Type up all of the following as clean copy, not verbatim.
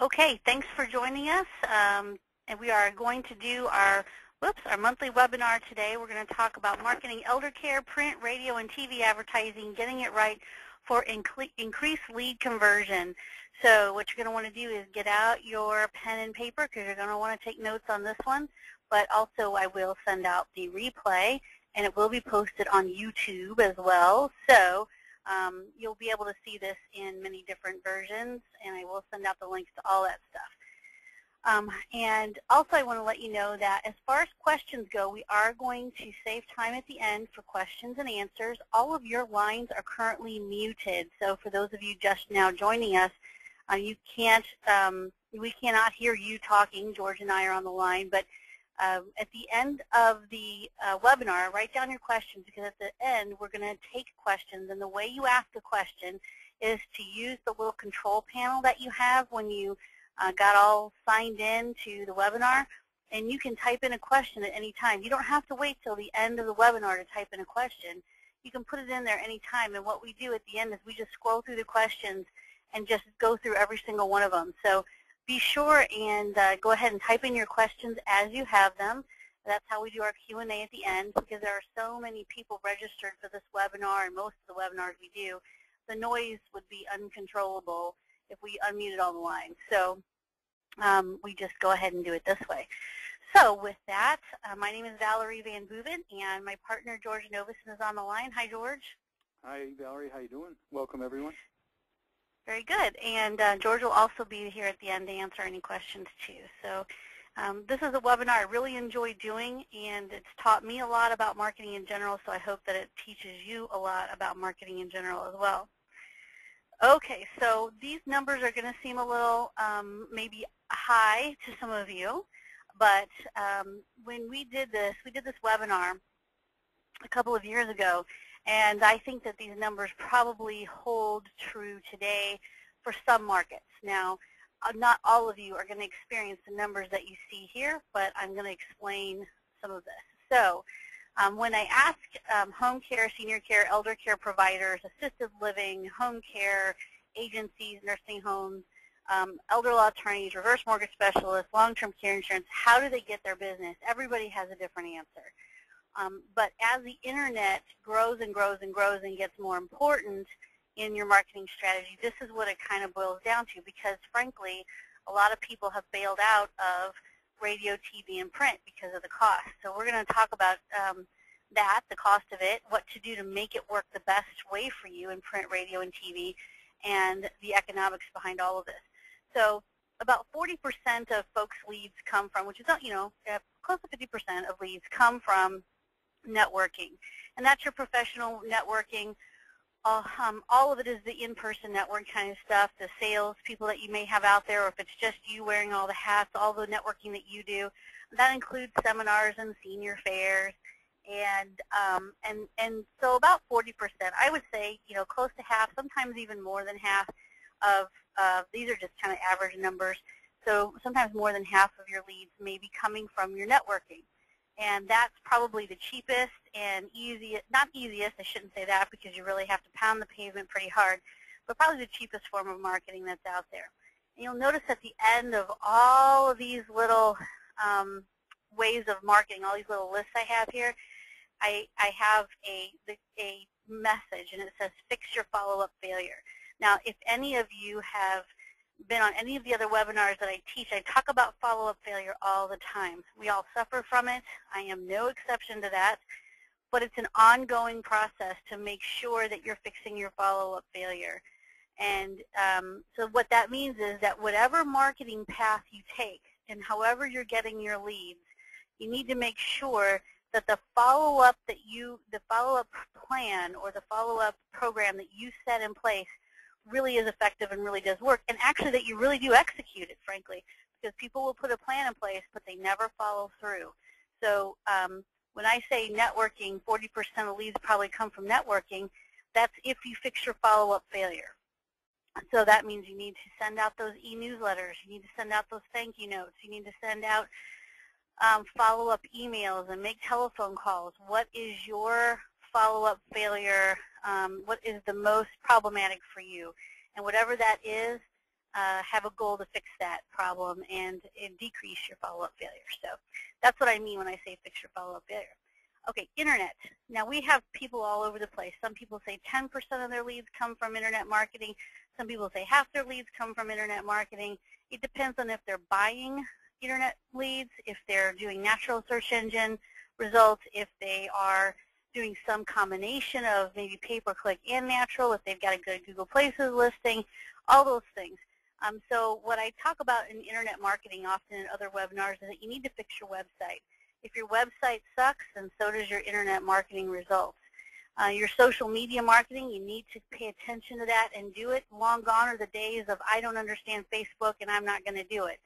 Okay, thanks for joining us. And we are going to do our monthly webinar today. We're going to talk about marketing elder care, print, radio, and TV advertising, getting it right for increased lead conversion. So what you're going to want to do is get out your pen and paper because you're going to want to take notes on this one. But also I will send out the replay, and it will be posted on YouTube as well. So you'll be able to see this in many different versions, and I will send out the links to all that stuff. And also I want to let you know that as far as questions go, we are going to save time at the end for questions and answers. All of your lines are currently muted, so for those of you just now joining us, we cannot hear you talking. George and I are on the line, but at the end of the webinar, write down your questions, because at the end we're going to take questions, and the way you ask a question is to use the little control panel that you have when you got all signed in to the webinar, and you can type in a question at any time. You don't have to wait till the end of the webinar to type in a question. You can put it in there any time, and what we do at the end is we just scroll through the questions and just go through every single one of them. So be sure and go ahead and type in your questions as you have them. That's how we do our Q&A at the end, because there are so many people registered for this webinar, and most of the webinars we do, the noise would be uncontrollable if we unmuted all the lines. So we just go ahead and do it this way. So with that, my name is Valerie Van Boeven, and my partner George Novison is on the line. Hi, George. Hi, Valerie. How you doing? Welcome, everyone. Very good. And George will also be here at the end to answer any questions, too. So this is a webinar I really enjoy doing, and it's taught me a lot about marketing in general, so I hope that it teaches you a lot about marketing in general as well. Okay, so these numbers are going to seem a little maybe high to some of you, but when we did this webinar a couple of years ago, and I think that these numbers probably hold true today for some markets. Now, not all of you are going to experience the numbers that you see here, but I'm going to explain some of this. So when I ask home care, senior care, elder care providers, assisted living, home care, agencies, nursing homes, elder law attorneys, reverse mortgage specialists, long-term care insurance, how do they get their business? Everybody has a different answer. But as the internet grows and grows and grows and gets more important in your marketing strategy, this is what it kind of boils down to, because frankly, a lot of people have bailed out of radio, TV, and print because of the cost. So we're going to talk about that, the cost of it, what to do to make it work the best way for you in print, radio, and TV, and the economics behind all of this. So about 40% of folks' leads come from, which is, close to 50% of leads come from networking. And that's your professional networking. All of it is the in-person network kind of stuff, the sales people that you may have out there, or if it's just you wearing all the hats, all the networking that you do. That includes seminars and senior fairs. And so about 40%, I would say, close to half, sometimes even more than half of, these are just kind of average numbers, so sometimes more than half of your leads may be coming from your networking. And that's probably the cheapest and easiest, not easiest, I shouldn't say that because you really have to pound the pavement pretty hard, but probably the cheapest form of marketing that's out there. And you'll notice at the end of all of these little ways of marketing, all these little lists I have here, I have a message, and it says, fix your follow-up failure. Now, if any of you have been on any of the other webinars that I teach, I talk about follow-up failure all the time. We all suffer from it. I am no exception to that, but it's an ongoing process to make sure that you're fixing your follow-up failure. And so what that means is that whatever marketing path you take and however you're getting your leads, you need to make sure that the follow-up plan or the follow-up program that you set in place really is effective and really does work, and actually that you really do execute it, frankly, because people will put a plan in place, but they never follow through. So when I say networking, 40% of leads probably come from networking, that's if you fix your follow-up failure. So that means you need to send out those e-newsletters, you need to send out those thank you notes, you need to send out follow-up emails and make telephone calls. What is your follow-up failure? What is the most problematic for you? And whatever that is, have a goal to fix that problem and decrease your follow-up failure. So that's what I mean when I say fix your follow-up failure. Okay, internet. Now we have people all over the place. Some people say 10% of their leads come from internet marketing. Some people say half their leads come from internet marketing. It depends on if they're buying internet leads, if they're doing natural search engine results, if they are doing some combination of maybe pay-per-click and natural, if they've got a good Google Places listing, all those things. So what I talk about in internet marketing often in other webinars is that you need to fix your website. If your website sucks, then so does your internet marketing results. Your social media marketing, you need to pay attention to that and do it. Long gone are the days of I don't understand Facebook and I'm not going to do it.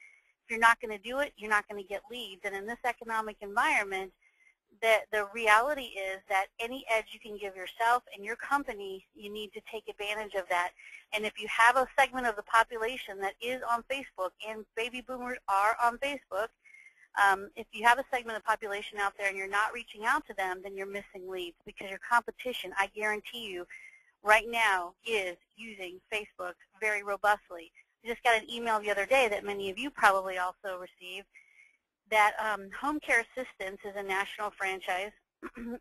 If you're not going to do it, you're not going to get leads. And in this economic environment, the reality is that any edge you can give yourself and your company, you need to take advantage of that. And if you have a segment of the population that is on Facebook, and baby boomers are on Facebook, if you have a segment of the population out there and you're not reaching out to them, then you're missing leads, because your competition, I guarantee you, right now is using Facebook very robustly. I just got an email the other day that many of you probably also received that Home Care Assistance is a national franchise,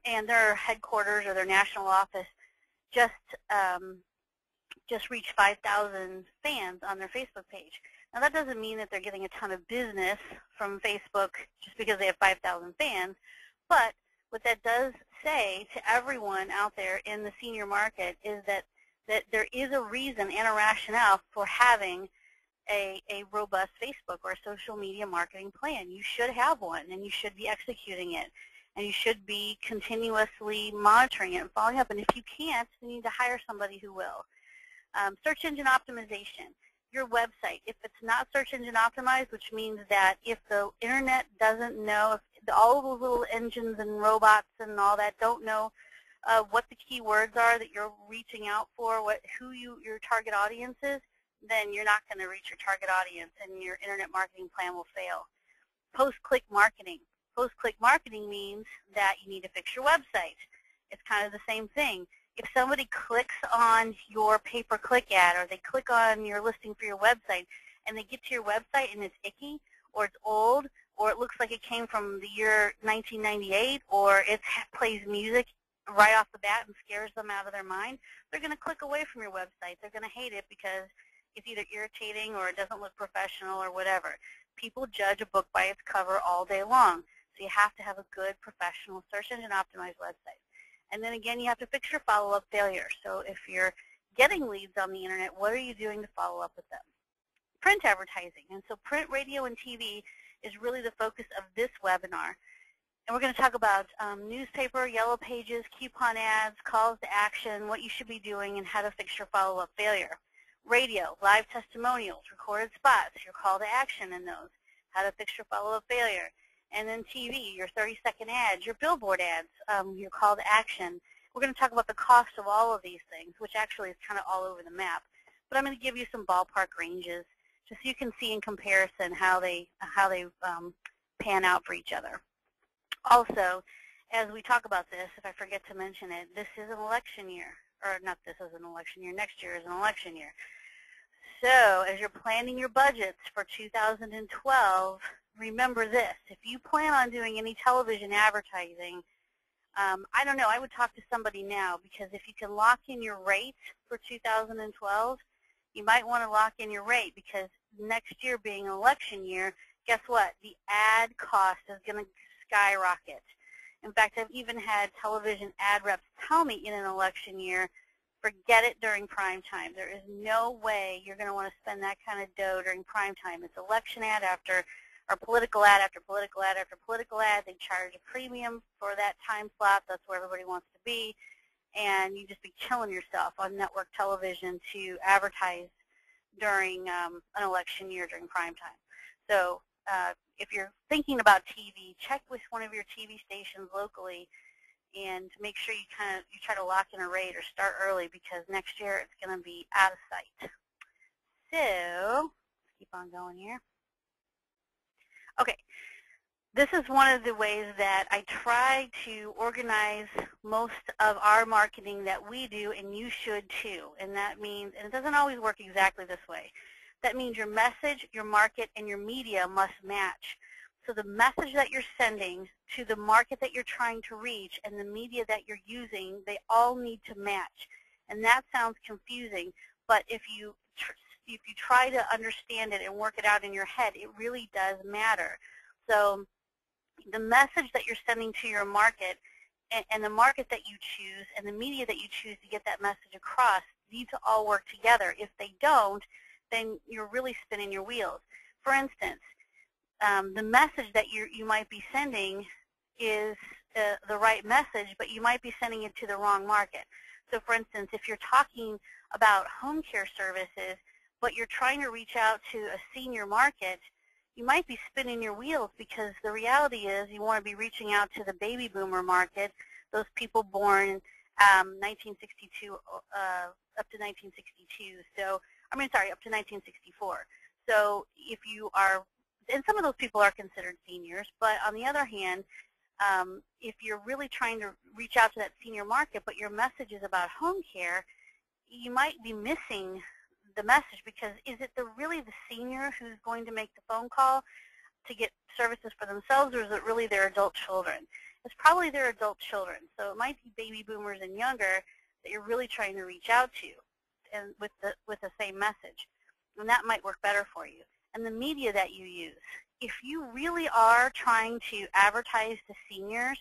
and their headquarters or their national office just reached 5,000 fans on their Facebook page. Now that doesn't mean that they're getting a ton of business from Facebook just because they have 5,000 fans, but what that does say to everyone out there in the senior market is that there is a reason and a rationale for having a robust Facebook or a social media marketing plan. You should have one, and you should be executing it, and you should be continuously monitoring it and following up. And if you can't, you need to hire somebody who will. Search engine optimization. Your website, if it's not search engine optimized, which means that if the internet doesn't know, if all those little engines and robots and all that don't know what the keywords are that you're reaching out for, who your target audience is, then you're not going to reach your target audience, and your internet marketing plan will fail. Post-click marketing. Post-click marketing means that you need to fix your website. It's kind of the same thing. If somebody clicks on your pay-per-click ad, or they click on your listing for your website, and they get to your website and it's icky, or it's old, or it looks like it came from the year 1998, or it plays music right off the bat and scares them out of their mind, they're going to click away from your website. They're going to hate it because it's either irritating or it doesn't look professional or whatever. People judge a book by its cover all day long, so you have to have a good professional search engine optimized website. And then again, you have to fix your follow-up failure. So if you're getting leads on the internet, what are you doing to follow up with them? Print advertising. And so print, radio, and TV is really the focus of this webinar. And we're going to talk about newspaper, yellow pages, coupon ads, calls to action, what you should be doing, and how to fix your follow-up failure. Radio, live testimonials, recorded spots, your call to action in those, how to fix your follow-up failure. And then TV, your 30-second ads, your billboard ads, your call to action. We're going to talk about the cost of all of these things, which actually is kind of all over the map. But I'm going to give you some ballpark ranges just so you can see in comparison how they pan out for each other. Also, as we talk about this, if I forget to mention it, this is an election year. Or not this is an election year, next year is an election year. So as you're planning your budgets for 2012, remember this. If you plan on doing any television advertising, I don't know, I would talk to somebody now, because if you can lock in your rate for 2012, you might want to lock in your rate, because next year being an election year, guess what? The ad cost is going to skyrocket. In fact, I've even had television ad reps tell me in an election year, forget it during prime time. There is no way you're going to want to spend that kind of dough during prime time. It's election ad after, or political ad after political ad after political ad. They charge a premium for that time slot. That's where everybody wants to be. And you just be killing yourself on network television to advertise during an election year during prime time. So if you're thinking about TV, check with one of your TV stations locally and make sure you try to lock in a rate or start early, because next year it's going to be out of sight. So let's keep on going here. Okay, this is one of the ways that I try to organize most of our marketing that we do, and you should too. And that means, and it doesn't always work exactly this way. That means your message, your market, and your media must match. So the message that you're sending to the market that you're trying to reach and the media that you're using, they all need to match. And that sounds confusing, but if you try to understand it and work it out in your head, it really does matter. So the message that you're sending to your market and the market that you choose and the media that you choose to get that message across need to all work together. If they don't, then you're really spinning your wheels. For instance, the message that you might be sending is the right message, but you might be sending it to the wrong market. So for instance, if you're talking about home care services, but you're trying to reach out to a senior market, you might be spinning your wheels, because the reality is you want to be reaching out to the baby boomer market, those people born 1962 up to 1962. So, up to 1964. So if you are, and some of those people are considered seniors, but on the other hand, if you're really trying to reach out to that senior market, but your message is about home care, you might be missing the message, because is it really the senior who's going to make the phone call to get services for themselves, or is it really their adult children? It's probably their adult children. So it might be baby boomers and younger that you're really trying to reach out to, and with the same message. And that might work better for you. And the media that you use. If you really are trying to advertise to seniors,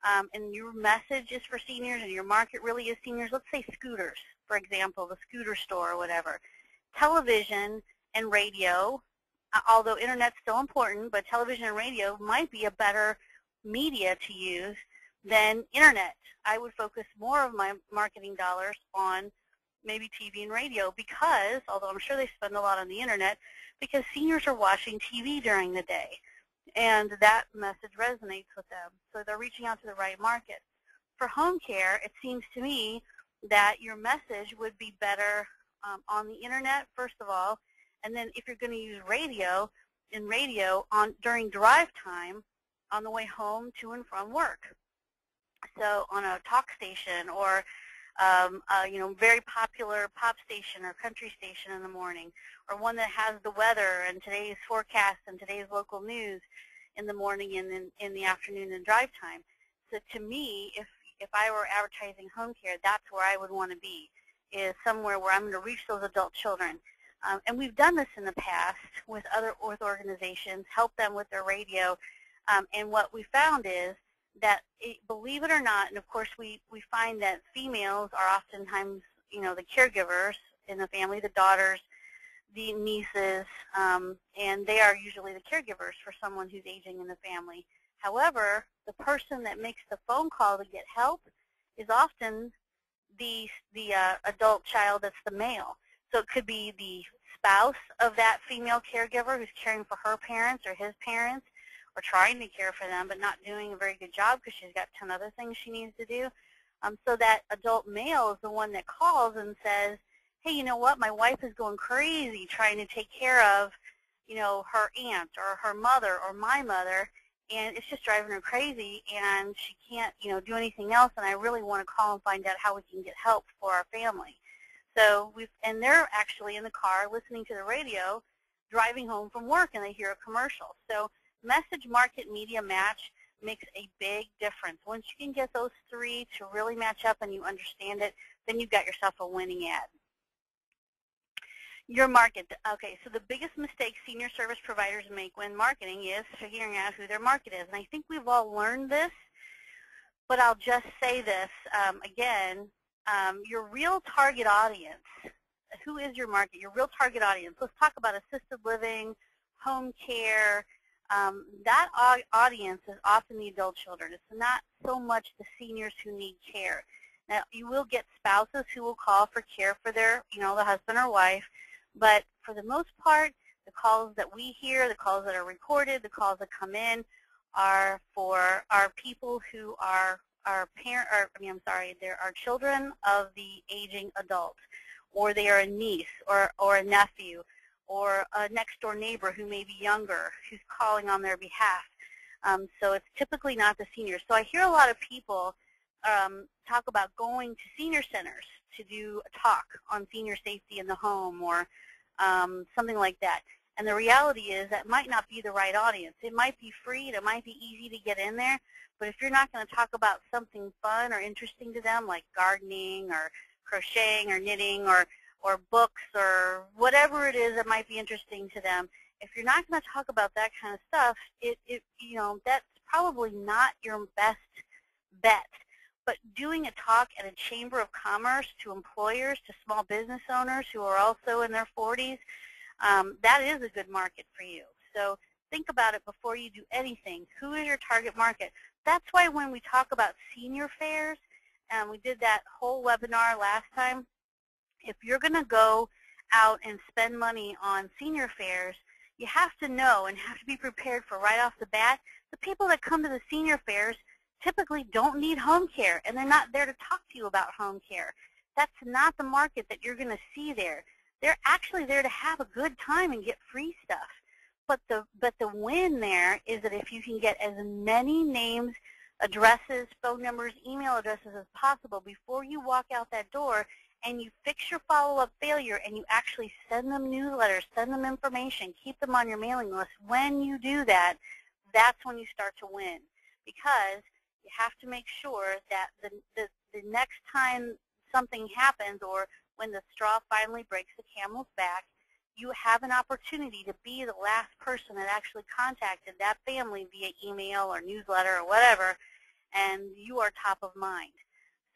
and your message is for seniors and your market really is seniors, let's say scooters, for example, the scooter store or whatever. Television and radio, although internet's still important, but television and radio might be a better media to use than internet. I would focus more of my marketing dollars on maybe TV and radio, because, although I'm sure they spend a lot on the internet, because seniors are watching TV during the day, and that message resonates with them. So they're reaching out to the right market. For home care, it seems to me that your message would be better on the internet, first of all, and then if you're going to use radio, during drive time on the way home to and from work. So on a talk station, or very popular pop station or country station in the morning, or one that has the weather and today's forecast and today's local news in the morning and in the afternoon and drive time. So to me, if I were advertising home care, that's where I would want to be, is somewhere where I'm going to reach those adult children. And we've done this in the past with other organizations, help them with their radio. And what we found is that, believe it or not, and of course we find that females are oftentimes, the caregivers in the family, the daughters, the nieces, and they are usually the caregivers for someone who's aging in the family. However, the person that makes the phone call to get help is often the adult child that's the male. So it could be the spouse of that female caregiver who's caring for her parents or his parents, or trying to care for them but not doing a very good job because she's got 10 other things she needs to do. So that adult male is the one that calls and says, hey, you know what, my wife is going crazy trying to take care of, her aunt or her mother or my mother, and it's just driving her crazy, and she can't, do anything else, and I really want to call and find out how we can get help for our family. So and they're actually in the car listening to the radio, driving home from work, and they hear a commercial. So message, market, media match makes a big difference. Once you can get those three to really match up and you understand it, then you've got yourself a winning ad. Your market. Okay, so the biggest mistake senior service providers make when marketing is figuring out who their market is. And I think we've all learned this, but I'll just say this again. Your real target audience, who is your market? Your real target audience. Let's talk about assisted living, home care. That audience is often the adult children. It's not so much the seniors who need care. Now, you will get spouses who will call for care for their, the husband or wife, but for the most part, the calls that we hear, the calls that are recorded, the calls that come in are for our people who are they're our children of the aging adult, or they are a niece or a nephew, or a next-door neighbor who may be younger, who's calling on their behalf. So it's typically not the seniors. So I hear a lot of people talk about going to senior centers to do a talk on senior safety in the home, or something like that. And the reality is that might not be the right audience. It might be free, and it might be easy to get in there, but if you're not going to talk about something fun or interesting to them, like gardening or crocheting or knitting or books or whatever it is that might be interesting to them, if you're not going to talk about that kind of stuff, that's probably not your best bet. But doing a talk at a Chamber of Commerce to employers, to small business owners who are also in their 40s, that is a good market for you. So think about it before you do anything. Who is your target market? That's why when we talk about senior fairs, and we did that whole webinar last time, if you're going to go out and spend money on senior fairs, you have to know and have to be prepared for right off the bat, the people that come to the senior fairs typically don't need home care, and they're not there to talk to you about home care. That's not the market that you're going to see there. They're actually there to have a good time and get free stuff. But the win there is that if you can get as many names, addresses, phone numbers, email addresses as possible before you walk out that door, and you fix your follow-up failure, and you actually send them newsletters, send them information, keep them on your mailing list, when you do that, that's when you start to win. Because you have to make sure that the next time something happens, or when the straw finally breaks the camel's back, you have an opportunity to be the last person that actually contacted that family via email or newsletter or whatever, and you are top of mind.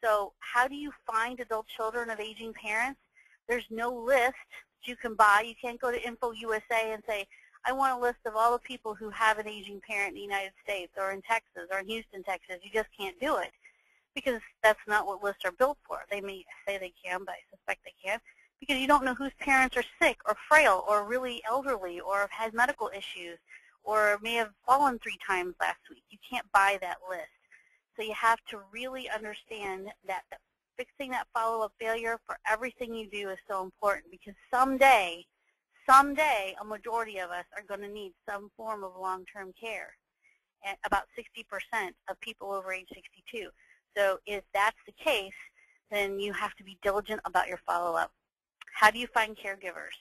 So how do you find adult children of aging parents? There's no list that you can buy. You can't go to InfoUSA and say, I want a list of all the people who have an aging parent in the United States or in Texas or in Houston, Texas. You just can't do it because that's not what lists are built for. They may say they can, but I suspect they can't, because you don't know whose parents are sick or frail or really elderly or have had medical issues or may have fallen 3 times last week. You can't buy that list. So you have to really understand that fixing that follow-up failure for everything you do is so important, because someday a majority of us are going to need some form of long-term care, and about 60% of people over age 62. So if that's the case, then you have to be diligent about your follow-up. How do you find caregivers?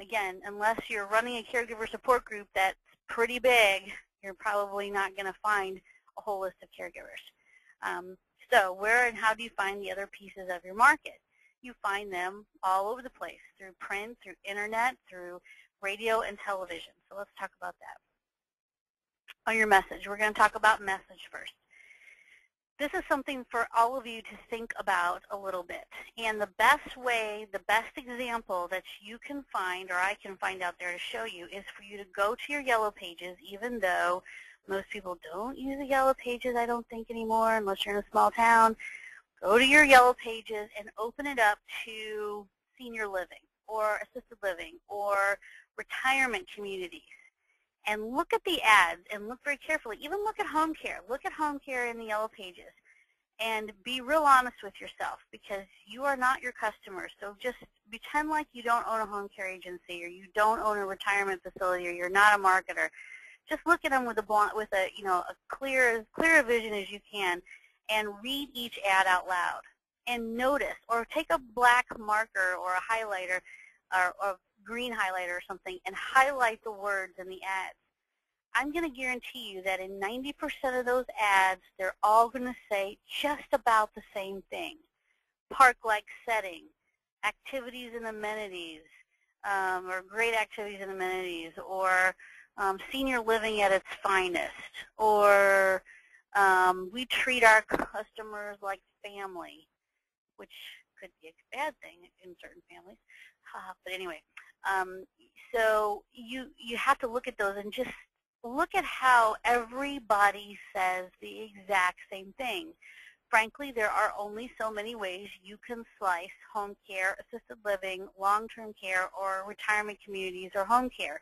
Again, unless you're running a caregiver support group that's pretty big, you're probably not going to find a whole list of caregivers. So where and how do you find the other pieces of your market? You find them all over the place, through print, through internet, through radio and television. So let's talk about that. On your message, we're going to talk about message first. This is something for all of you to think about a little bit. And the best way, the best example that you can find, or I can find out there to show you, is for you to go to your Yellow Pages, even though most people don't use the Yellow Pages, I don't think, anymore, unless you're in a small town. Go to your Yellow Pages and open it up to senior living or assisted living or retirement communities. And look at the ads and look very carefully. Even look at home care. Look at home care in the Yellow Pages. And be real honest with yourself, because you are not your customers. So just pretend like you don't own a home care agency, or you don't own a retirement facility, or you're not a marketer. Just look at them with a clear a vision as you can, and read each ad out loud. And notice, or take a black marker or a highlighter or green highlighter or something, and highlight the words in the ads. I'm going to guarantee you that in 90% of those ads, they're all going to say just about the same thing. Park-like setting, activities and amenities, or great activities and amenities, or senior living at its finest, or we treat our customers like family, which could be a bad thing in certain families. But anyway, so you have to look at those and just look at how everybody says the exact same thing. Frankly, there are only so many ways you can slice home care, assisted living, long-term care, or retirement communities, or home care.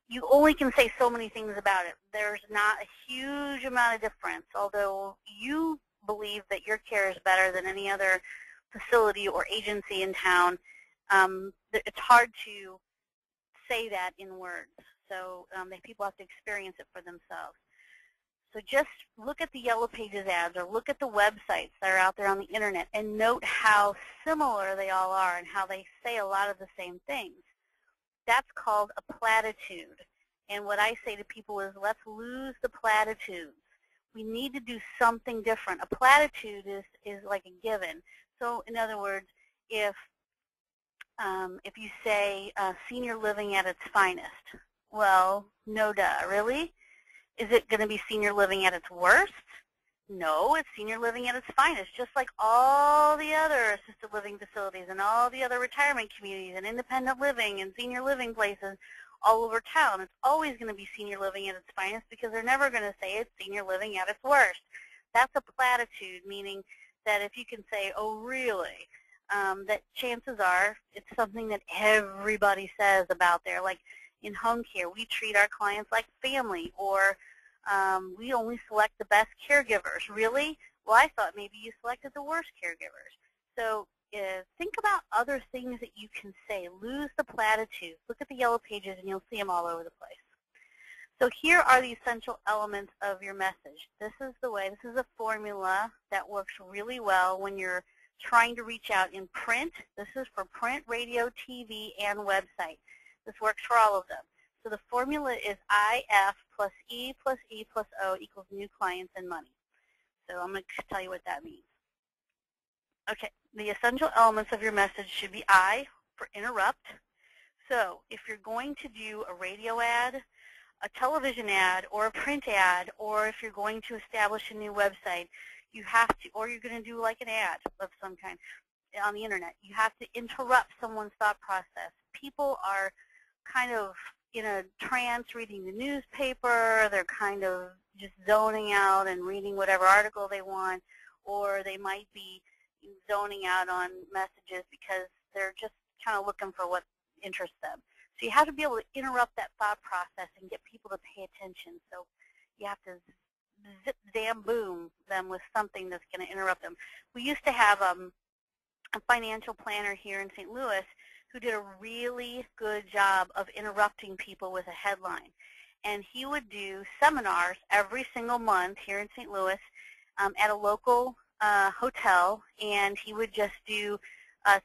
You only can say so many things about it. There's not a huge amount of difference, although you believe that your care is better than any other facility or agency in town. It's hard to say that in words, so people have to experience it for themselves. So just look at the Yellow Pages ads or look at the websites that are out there on the internet and note how similar they all are and how they say a lot of the same things. That's called a platitude. And what I say to people is, let's lose the platitudes. We need to do something different. A platitude is like a given. So in other words, if you say senior living at its finest, well, no duh, really? Is it going to be senior living at its worst? No, it's senior living at its finest, just like all the other assisted living facilities and all the other retirement communities and independent living and senior living places all over town. It's always going to be senior living at its finest because they're never going to say it's senior living at its worst. That's a platitude, meaning that if you can say, oh, really, that chances are it's something that everybody says about there. Like in home care, we treat our clients like family, or we only select the best caregivers. Really? Well, I thought maybe you selected the worst caregivers. So think about other things that you can say. Lose the platitudes. Look at the Yellow Pages, and you'll see them all over the place. So here are the essential elements of your message. This is the way. This is a formula that works really well when you're trying to reach out in print. This is for print, radio, TV, and website. This works for all of them. So the formula is IF plus E plus E plus O equals new clients and money. So I'm going to tell you what that means. Okay, the essential elements of your message should be I for interrupt. So if you're going to do a radio ad, a television ad, or a print ad, or if you're going to establish a new website, you have to, or you're going to do like an ad of some kind on the internet, you have to interrupt someone's thought process. People are kind of in a trance reading the newspaper, they're kind of just zoning out and reading whatever article they want, or they might be zoning out on messages because they're just kind of looking for what interests them. So you have to be able to interrupt that thought process and get people to pay attention. So you have to zip, zam, boom them with something that's going to interrupt them. We used to have a financial planner here in St. Louis who did a really good job of interrupting people with a headline. And he would do seminars every single month here in St. Louis at a local hotel, and he would just do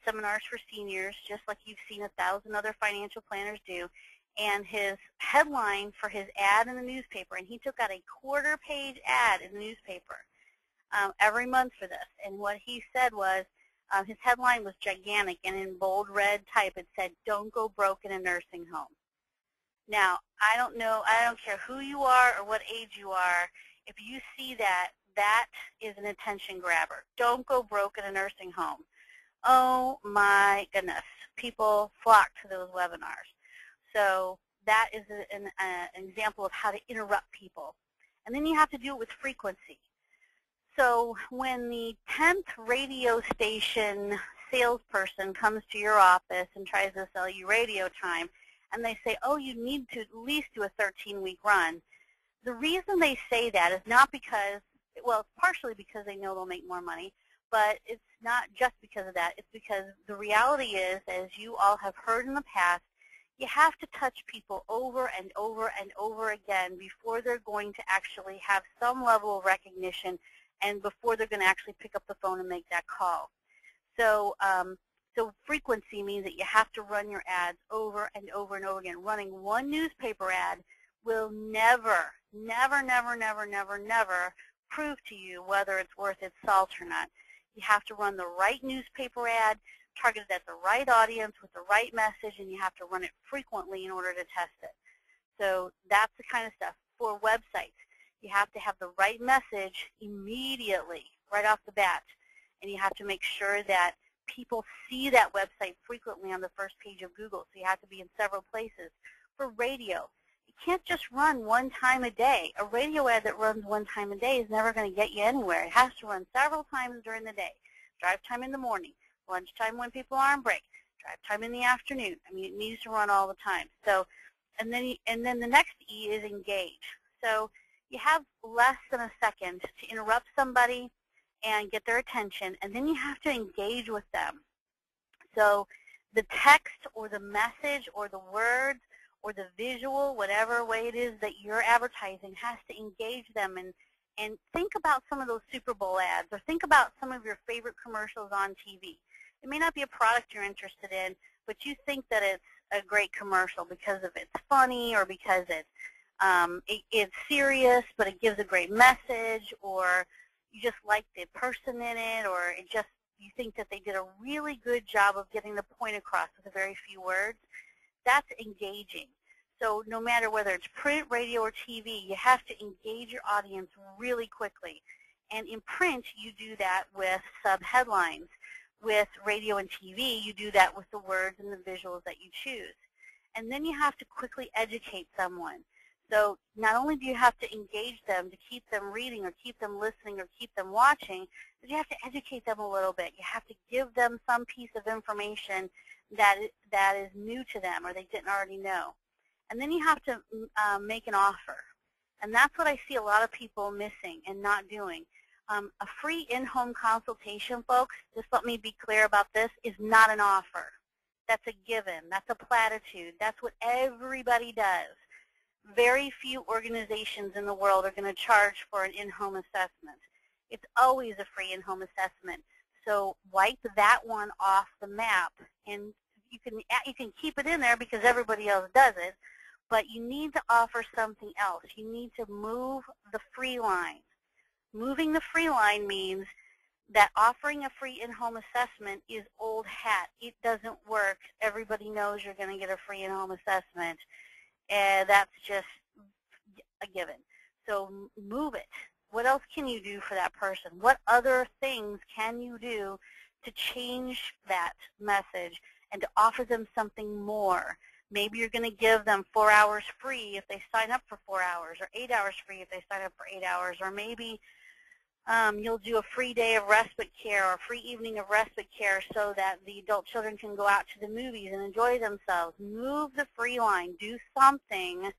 seminars for seniors, just like you've seen 1,000 other financial planners do. And his headline for his ad in the newspaper, and he took out a quarter-page ad in the newspaper every month for this. And what he said was, his headline was gigantic, and in bold red type it said, "Don't go broke in a nursing home." Now, I don't know, I don't care who you are or what age you are, if you see that, that is an attention grabber. Don't go broke in a nursing home. Oh my goodness, people flock to those webinars. So that is an example of how to interrupt people. And then you have to do it with frequency. So when the 10th radio station salesperson comes to your office and tries to sell you radio time, and they say, oh, you need to at least do a 13-week run, the reason they say that is not because, well, it's partially because they know they'll make more money, but it's not just because of that. It's because the reality is, as you all have heard in the past, you have to touch people over and over and over again before they're going to actually have some level of recognition and before they're going to actually pick up the phone and make that call. So, so frequency means that you have to run your ads over and over and over again. Running one newspaper ad will never, never, never, never, never, never prove to you whether it's worth its salt or not. You have to run the right newspaper ad, targeted at the right audience with the right message, and you have to run it frequently in order to test it. So that's the kind of stuff. For websites, you have to have the right message immediately, right off the bat, and you have to make sure that people see that website frequently on the first page of Google, so you have to be in several places. For radio, you can't just run one time a day. A radio ad that runs one time a day is never going to get you anywhere. It has to run several times during the day. Drive time in the morning, lunchtime when people are on break, drive time in the afternoon. I mean, it needs to run all the time. So, and then the next E is engage. So you have less than a second to interrupt somebody and get their attention, and then you have to engage with them. So the text or the message or the words or the visual, whatever way it is that you're advertising, has to engage them. And think about some of those Super Bowl ads, or think about some of your favorite commercials on TV. It may not be a product you're interested in, but you think that it's a great commercial because of it's funny, or because it's serious, but it gives a great message, or you just like the person in it, or you think that they did a really good job of getting the point across with a very few words. That's engaging. So no matter whether it's print, radio, or TV, you have to engage your audience really quickly. And in print, you do that with sub-headlines. With radio and TV, you do that with the words and the visuals that you choose. And then you have to quickly educate someone. So not only do you have to engage them to keep them reading, or keep them listening, or keep them watching, but you have to educate them a little bit. You have to give them some piece of information that is new to them, or they didn't already know. And then you have to make an offer. And that's what I see a lot of people missing and not doing. A free in-home consultation, folks, just let me be clear about this, is not an offer. That's a given. That's a platitude. That's what everybody does. Very few organizations in the world are going to charge for an in-home assessment. It's always a free in-home assessment. So wipe that one off the map. And you can keep it in there because everybody else does it, but you need to offer something else. You need to move the free line. Moving the free line means that offering a free in-home assessment is old hat. It doesn't work. Everybody knows you're going to get a free in-home assessment, and that's just a given. So move it. What else can you do for that person? What other things can you do to change that message and to offer them something more? Maybe you're going to give them 4 hours free if they sign up for 4 hours, or 8 hours free if they sign up for 8 hours, or maybe you'll do a free day of respite care, or a free evening of respite care, so that the adult children can go out to the movies and enjoy themselves. Move the free line. Do something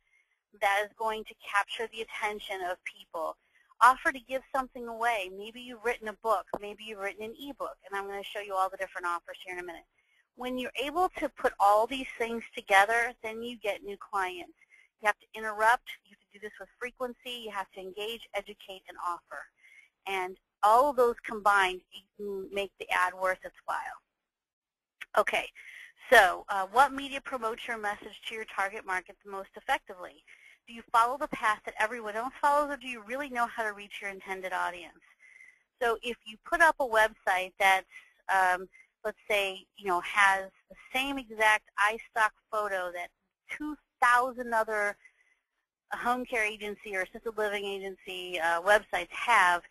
that is going to capture the attention of people. Offer to give something away. Maybe you've written a book. Maybe you've written an ebook, and I'm going to show you all the different offers here in a minute. When you're able to put all these things together, then you get new clients. You have to interrupt. You have to do this with frequency. You have to engage, educate, and offer. And all of those combined make the ad worth its while. Okay, so what media promotes your message to your target market the most effectively? Do you follow the path that everyone else follows, or do you really know how to reach your intended audience? So if you put up a website that's, let's say, has the same exact iStock photo that 2,000 other home care agency or assisted living agency websites have,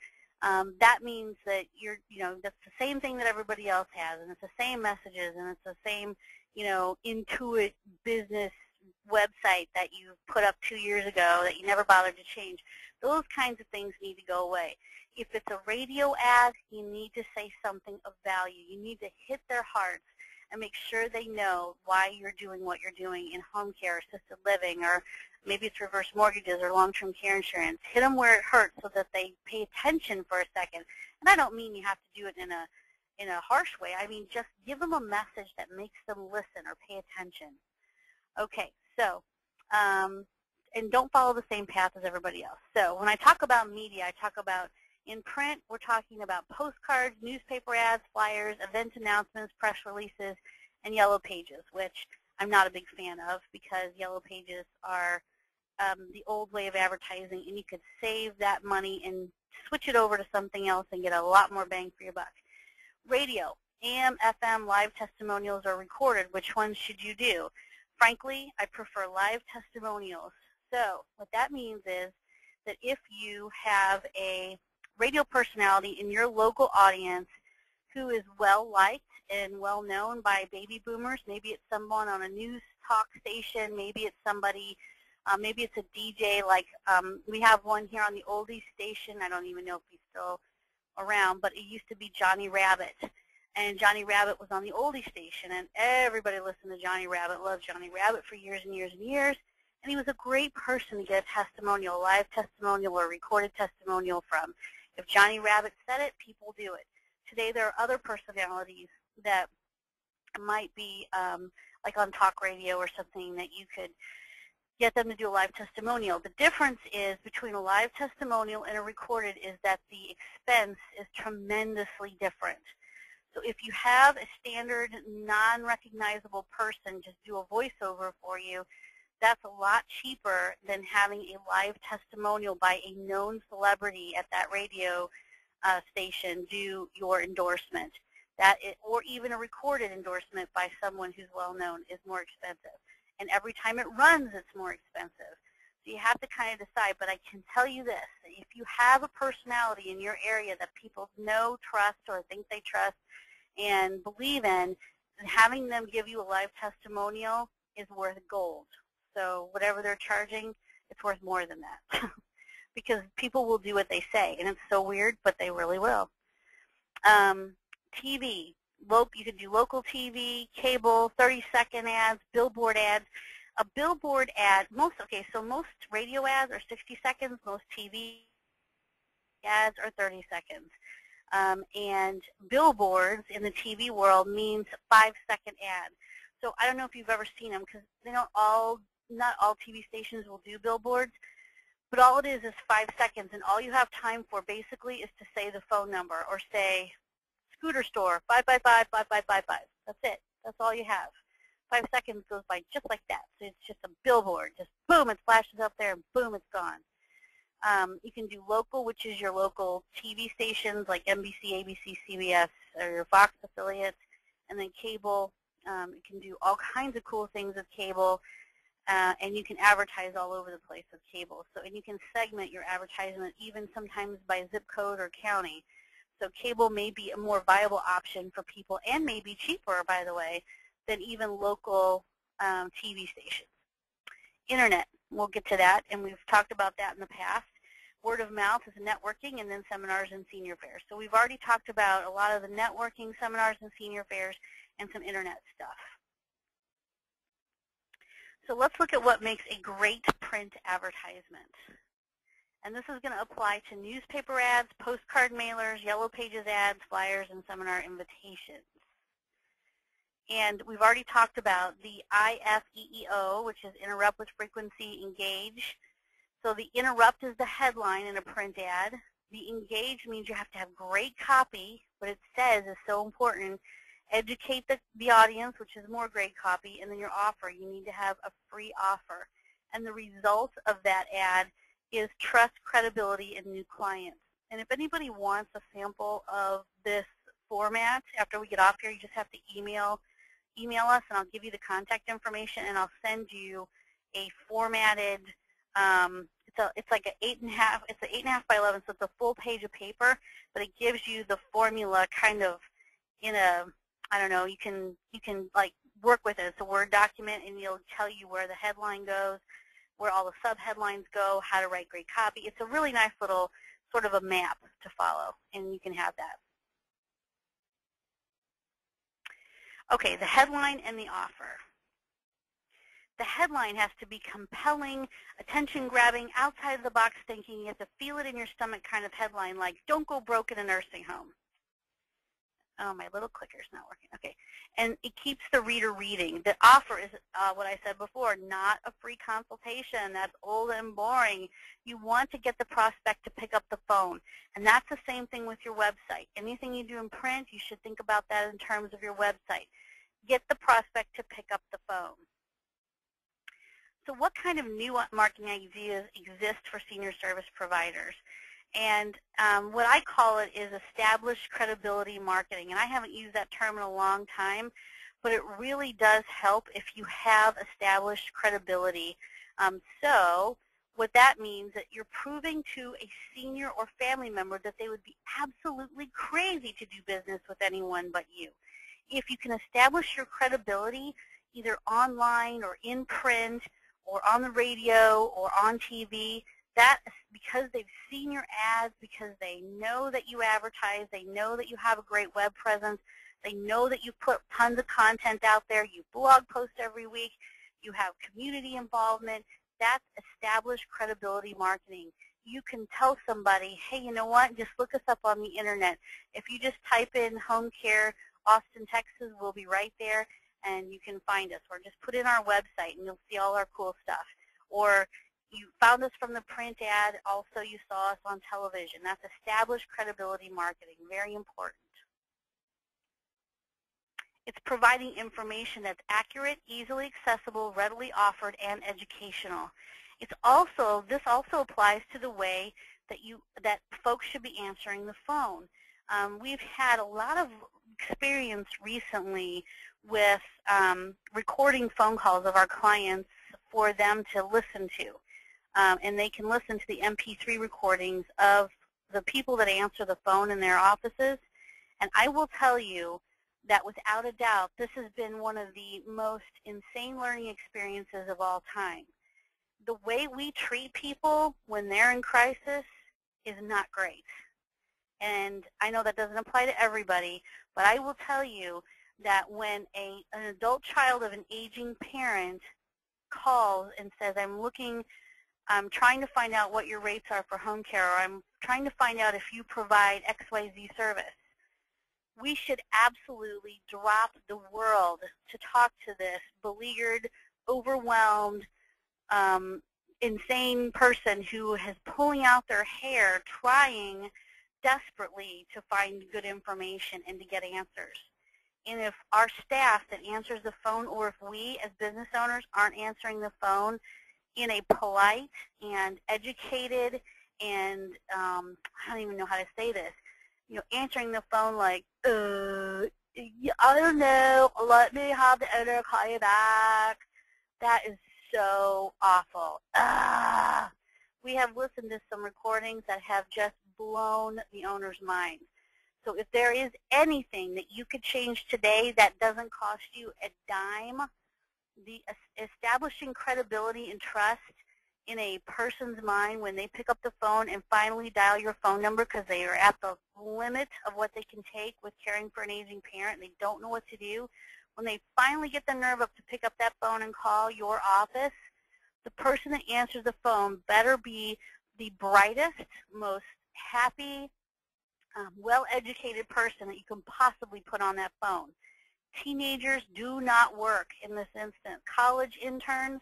that means that that's the same thing that everybody else has, and it's the same messages, and it's the same, Intuit business website that you put up 2 years ago that you never bothered to change. Those kinds of things need to go away. If it's a radio ad, you need to say something of value. You need to hit their hearts and make sure they know why you're doing what you're doing in home care, assisted living, or maybe it's reverse mortgages or long-term care insurance. Hit them where it hurts so that they pay attention for a second. And I don't mean you have to do it in a harsh way. I mean just give them a message that makes them listen or pay attention. Okay, so, and don't follow the same path as everybody else. So when I talk about media, I talk about in print, we're talking about postcards, newspaper ads, flyers, event announcements, press releases, and yellow pages, which I'm not a big fan of because yellow pages are the old way of advertising, and you could save that money and switch it over to something else and get a lot more bang for your buck. Radio, AM, FM, live testimonials are recorded. Which ones should you do? Frankly, I prefer live testimonials. So what that means is that if you have a radio personality in your local audience who is well-liked and well-known by baby boomers, maybe it's someone on a news talk station, maybe it's somebody, maybe it's a DJ, like we have one here on the Oldies station. I don't even know if he's still around, but it used to be Johnny Rabbit. And Johnny Rabbit was on the Oldie station, and everybody listened to Johnny Rabbit, loved Johnny Rabbit for years and years and years. And he was a great person to get a testimonial, a live testimonial or a recorded testimonial from. If Johnny Rabbit said it, people do it. Today there are other personalities that might be like on talk radio or something that you could get them to do a live testimonial. The difference is between a live testimonial and a recorded is that the expense is tremendously different. So if you have a standard non-recognizable person just do a voiceover for you, that's a lot cheaper than having a live testimonial by a known celebrity at that radio station do your endorsement. Or even a recorded endorsement by someone who's well known is more expensive. And every time it runs, it's more expensive. So you have to kind of decide. But I can tell you this, if you have a personality in your area that people know, trust, or think they trust and believe in, then having them give you a live testimonial is worth gold. So whatever they're charging, it's worth more than that. Because people will do what they say. And it's so weird, but they really will. TV. You could do local TV, cable, 30-second ads, billboard ads. A billboard ad, most radio ads are 60 seconds, most TV ads are 30 seconds. And billboards in the TV world means 5-second ads. So I don't know if you've ever seen them because not all TV stations will do billboards, but all it is 5 seconds, and all you have time for basically is to say the phone number or say, scooter store, 555-5555. That's it. That's all you have. 5 seconds goes by just like that. So it's just a billboard. Just boom, it flashes up there, and boom, it's gone. You can do local, which is your local TV stations like NBC, ABC, CBS, or your Fox affiliates, and then cable. You can do all kinds of cool things with cable, and you can advertise all over the place with cable. And you can segment your advertisement even sometimes by zip code or county. So cable may be a more viable option for people and may be cheaper, by the way, than even local TV stations. Internet, we'll get to that, and we've talked about that in the past. Word of mouth is networking, and then seminars and senior fairs. So we've already talked about a lot of the networking, seminars and senior fairs, and some internet stuff. So let's look at what makes a great print advertisement. And this is going to apply to newspaper ads, postcard mailers, yellow pages ads, flyers, and seminar invitations. And we've already talked about the IFEEO, which is Interrupt with Frequency, Engage. So the interrupt is the headline in a print ad. The engage means you have to have great copy. What it says is so important. Educate the audience, which is more great copy, and then your offer. You need to have a free offer. And the result of that ad is trust, credibility, and new clients. And if anybody wants a sample of this format, after we get off here, you just have to email us, and I'll give you the contact information, and I'll send you a formatted. It's like an 8.5. It's an 8.5 by 11, so it's a full page of paper, but it gives you the formula kind of in a, I don't know. You can like work with it. It's a Word document, and it'll tell you where the headline goes, where all the sub-headlines go, how to write great copy. It's a really nice little sort of a map to follow, and you can have that. Okay, the headline and the offer. The headline has to be compelling, attention-grabbing, outside-of-the-box thinking. You have to feel it in your stomach kind of headline, like, don't go broke in a nursing home. Oh, my little clicker's not working. Okay. And it keeps the reader reading. The offer is, what I said before, not a free consultation. That's old and boring. You want to get the prospect to pick up the phone. And that's the same thing with your website. Anything you do in print, you should think about that in terms of your website. Get the prospect to pick up the phone. So what kind of new marketing ideas exist for senior service providers? And what I call it is established credibility marketing. And I haven't used that term in a long time, but it really does help if you have established credibility. So what that means is that you're proving to a senior or family member that they would be absolutely crazy to do business with anyone but you. If you can establish your credibility either online or in print or on the radio or on TV, that is because they've seen your ads, because they know that you advertise, they know that you have a great web presence, they know that you put tons of content out there, you blog post every week, you have community involvement. That's established credibility marketing. You can tell somebody, hey, you know what, just look us up on the internet. If you just type in home care, Austin, Texas, we'll be right there, and you can find us. Or just put in our website, and you'll see all our cool stuff. or you found us from the print ad, also you saw us on television. That's established credibility marketing, very important. It's providing information that's accurate, easily accessible, readily offered, and educational. This also applies to the way that folks should be answering the phone. We've had a lot of experience recently with recording phone calls of our clients for them to listen to. And they can listen to the MP3 recordings of the people that answer the phone in their offices. And I will tell you that without a doubt, this has been one of the most insane learning experiences of all time. The way we treat people when they're in crisis is not great. And I know that doesn't apply to everybody, but I will tell you that when an adult child of an aging parent calls and says, I'm trying to find out what your rates are for home care, or I'm trying to find out if you provide XYZ service, we should absolutely drop the world to talk to this beleaguered, overwhelmed, insane person who is pulling out their hair, trying desperately to find good information and to get answers. And if our staff that answers the phone, or if we as business owners aren't answering the phone in a polite and educated and I don't even know how to say this, answering the phone like, I don't know, let me have the owner call you back. That is so awful. We have listened to some recordings that have just blown the owner's mind. So if there is anything that you could change today that doesn't cost you a dime, the establishing credibility and trust in a person's mind when they pick up the phone and finally dial your phone number because they are at the limit of what they can take with caring for an aging parent and they don't know what to do, when they finally get the nerve up to pick up that phone and call your office, the person that answers the phone better be the brightest, most happy, well-educated person that you can possibly put on that phone. Teenagers do not work in this instance. College interns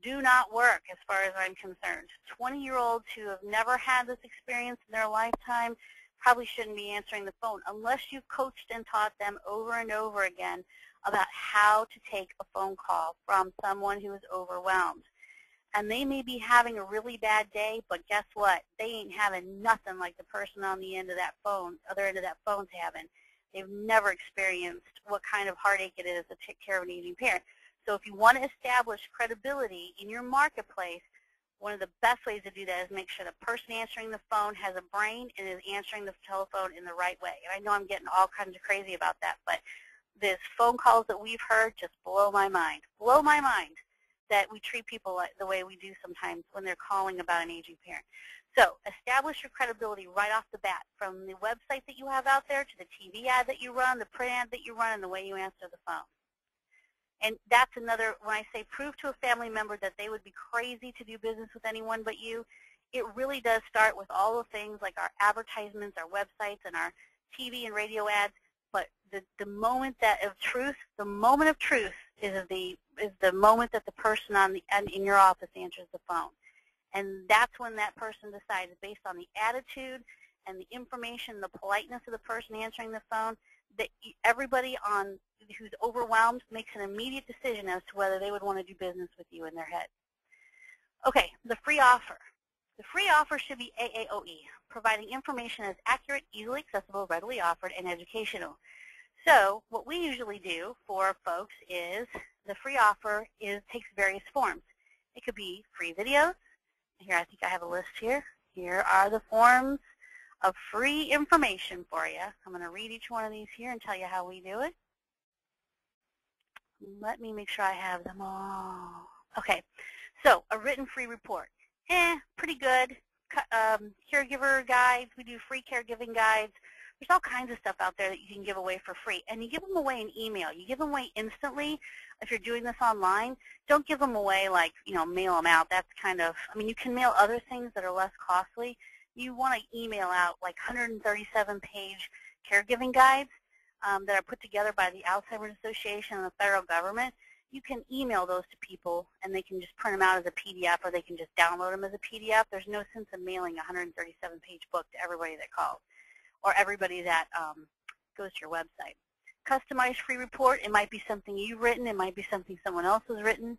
do not work as far as I'm concerned. 20-year-olds who have never had this experience in their lifetime probably shouldn't be answering the phone unless you've coached and taught them over and over again about how to take a phone call from someone who is overwhelmed. And they may be having a really bad day, but guess what? They ain't having nothing like the person on the end of that phone, other end of that phone's having. They've never experienced what kind of heartache it is to take care of an aging parent. So if you want to establish credibility in your marketplace, one of the best ways to do that is make sure the person answering the phone has a brain and is answering the telephone in the right way. And I know I'm getting all kinds of crazy about that, but these phone calls that we've heard just blow my mind. Blow my mind that we treat people like the way we do sometimes when they're calling about an aging parent. So establish your credibility right off the bat, from the website that you have out there to the TV ad that you run, the print ad that you run, and the way you answer the phone. And that's another, when I say prove to a family member that they would be crazy to do business with anyone but you, it really does start with all the things like our advertisements, our websites, and our TV and radio ads. But the moment of truth is the moment that the person in your office answers the phone. And that's when that person decides, based on the attitude and the information, the politeness of the person answering the phone, that everybody who's overwhelmed makes an immediate decision as to whether they would want to do business with you in their head. Okay, the free offer. The free offer should be AAOE, providing information that's accurate, easily accessible, readily offered, and educational. So what we usually do for folks is the free offer takes various forms. It could be free videos. Here, I think I have a list here. Here are the forms of free information for you. I'm going to read each one of these here and tell you how we do it. Let me make sure I have them all. Okay, so a written free report. Pretty good. Caregiver guides. We do free caregiving guides. There's all kinds of stuff out there that you can give away for free. And you give them away in email. You give them away instantly if you're doing this online. Don't give them away like, mail them out. That's kind of, you can mail other things that are less costly. You want to email out like 137-page caregiving guides that are put together by the Alzheimer's Association and the federal government. you can email those to people, and they can just print them out as a PDF, or they can just download them as a PDF. There's no sense of mailing a 137-page book to everybody that calls or everybody that goes to your website. Customized free report, it might be something you've written, it might be something someone else has written.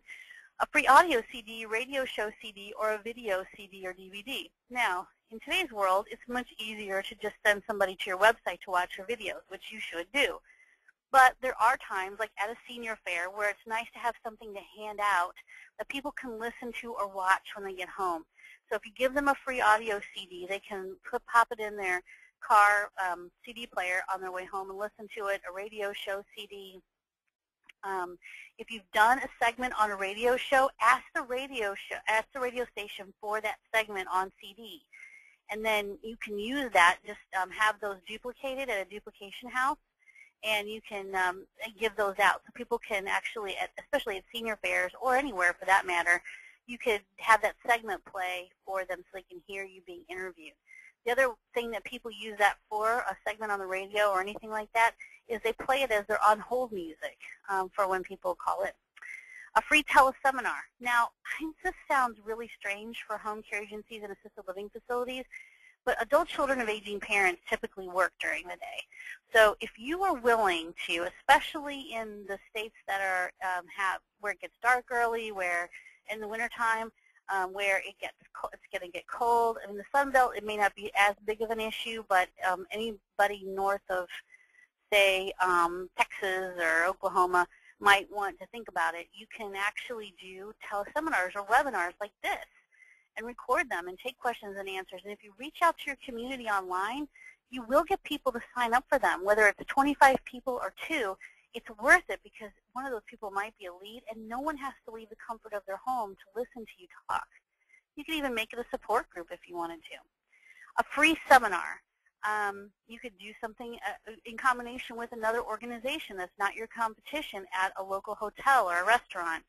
A free audio CD, radio show CD, or a video CD or DVD. Now, in today's world, it's much easier to just send somebody to your website to watch your videos, which you should do. But there are times, like at a senior fair, where it's nice to have something to hand out that people can listen to or watch when they get home. So if you give them a free audio CD, they can pop it in their car CD player on their way home and listen to it, a radio show CD. If you've done a segment on a radio show, ask the radio station for that segment on CD. And then you can use that, just have those duplicated at a duplication house, and you can give those out. So people can actually, especially at senior fairs or anywhere for that matter, you could have that segment play for them so they can hear you being interviewed. The other thing that people use that for, a segment on the radio or anything like that, is they play it as their on-hold music for when people call in. A free teleseminar. Now, this sounds really strange for home care agencies and assisted living facilities, but adult children of aging parents typically work during the day. So if you are willing to, especially in the states that are where it gets dark early, where in the wintertime, where it's going to get cold. I mean, the Sun Belt, it may not be as big of an issue, but anybody north of, say, Texas or Oklahoma might want to think about it. You can actually do teleseminars or webinars like this and record them and take questions and answers. And if you reach out to your community online, you will get people to sign up for them, whether it's 25 people or 2. It's worth it because one of those people might be a lead, and no one has to leave the comfort of their home to listen to you talk. You can even make it a support group if you wanted to. A free seminar. You could do something in combination with another organization that's not your competition at a local hotel or a restaurant.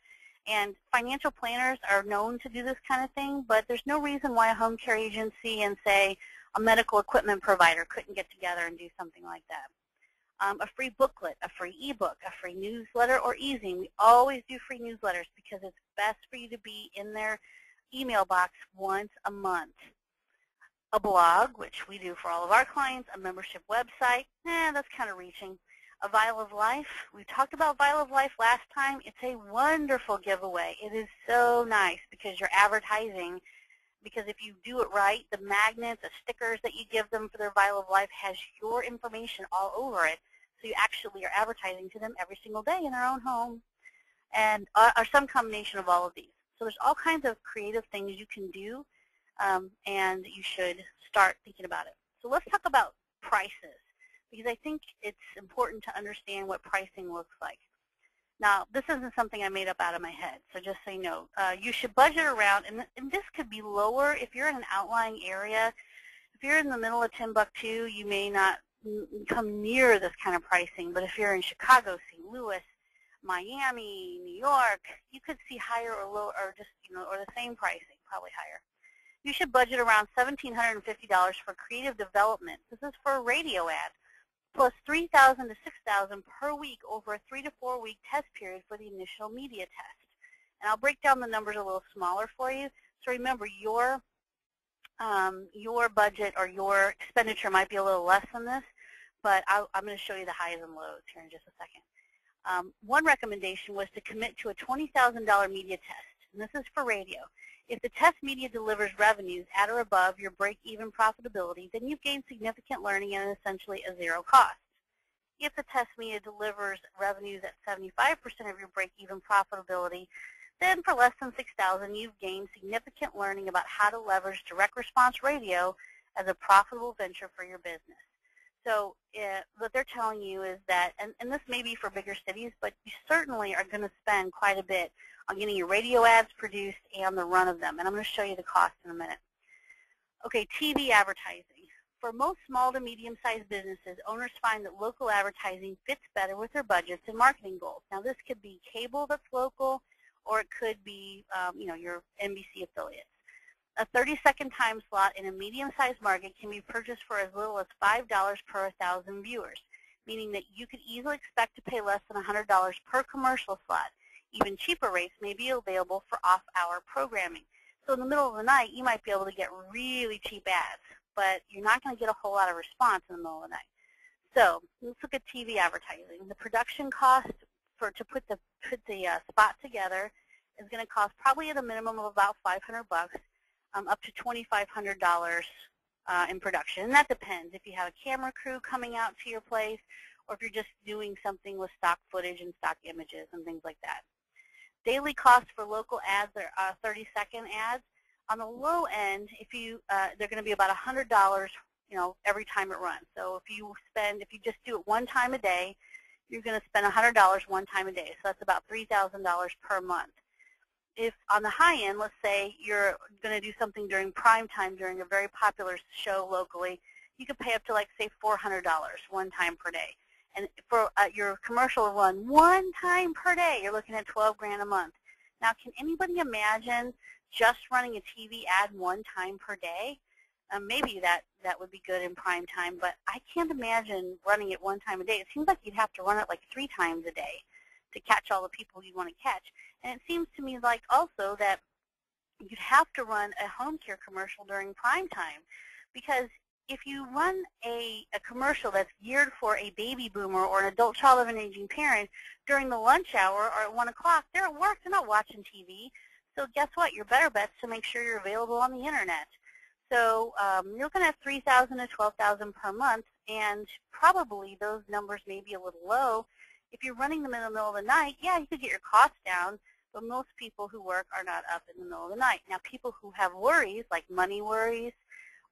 And financial planners are known to do this kind of thing, but there's no reason why a home care agency and, say, a medical equipment provider couldn't get together and do something like that. A free booklet, a free ebook, a free newsletter or e-zine. We always do free newsletters because it's best for you to be in their email box once a month. A blog, which we do for all of our clients, a membership website, that's kind of reaching. A Vial of Life. We talked about Vial of Life last time. It's a wonderful giveaway. It is so nice because you're advertising. Because if you do it right, the magnets, the stickers that you give them for their Vial of Life has your information all over it. So you actually are advertising to them every single day in their own home, and or some combination of all of these. So there's all kinds of creative things you can do, and you should start thinking about it. So let's talk about prices, because I think it's important to understand what pricing looks like. Now, this isn't something I made up out of my head, so just so you know, you should budget around, and this could be lower if you're in an outlying area. If you're in the middle of Timbuktu, you may not come near this kind of pricing, but if you're in Chicago, St. Louis, Miami, New York, you could see higher or lower, or just, or the same pricing, probably higher. You should budget around $1,750 for creative development. This is for a radio ad, plus $3,000 to $6,000 per week over a 3 to 4 week test period for the initial media test. And I'll break down the numbers a little smaller for you. So remember, your budget or your expenditure might be a little less than this, but I'm going to show you the highs and lows here in just a second. One recommendation was to commit to a $20,000 media test, and this is for radio. If the test media delivers revenues at or above your break-even profitability, then you've gained significant learning and essentially a zero cost. If the test media delivers revenues at 75% of your break-even profitability, then for less than $6,000, you've gained significant learning about how to leverage direct response radio as a profitable venture for your business. So what they're telling you is that, and this may be for bigger cities, but you certainly are going to spend quite a bit on getting your radio ads produced and the run of them. And I'm going to show you the cost in a minute. Okay, TV advertising. For most small to medium-sized businesses, owners find that local advertising fits better with their budgets and marketing goals. Now, this could be cable that's local, or it could be, your NBC affiliates. A 30-second time slot in a medium-sized market can be purchased for as little as $5 per 1,000 viewers, meaning that you could easily expect to pay less than $100 per commercial slot. even cheaper rates may be available for off-hour programming. So in the middle of the night, you might be able to get really cheap ads, but you're not going to get a whole lot of response in the middle of the night. So let's look at TV advertising. The production cost to put the spot together is going to cost probably at a minimum of about $500, up to $2,500 in production. And that depends if you have a camera crew coming out to your place or if you're just doing something with stock footage and stock images and things like that. Daily costs for local ads are 30-second ads. On the low end, they're going to be about $100, every time it runs. So if you just do it one time a day, you're going to spend $100 one time a day. So that's about $3,000 per month. If on the high end, let's say you're going to do something during prime time during a very popular show locally, you could pay up to say $400 one time per day. And for your commercial run one time per day, you're looking at $12,000 a month. Now, can anybody imagine just running a TV ad one time per day? Maybe that would be good in prime time, but I can't imagine running it one time a day. It seems like you'd have to run it 3 times a day to catch all the people you want to catch. And it seems to me like also that you'd have to run a home care commercial during prime time, because if you run a commercial that's geared for a baby boomer or an adult child of an aging parent during the lunch hour or at 1 o'clock, they're at work, they're not watching TV. So guess what? Your better bet's to make sure you're available on the internet. So you're looking at $3,000 to $12,000 per month, and probably those numbers may be a little low. If you're running them in the middle of the night, yeah, you could get your costs down, but most people who work are not up in the middle of the night. Now, people who have worries, like money worries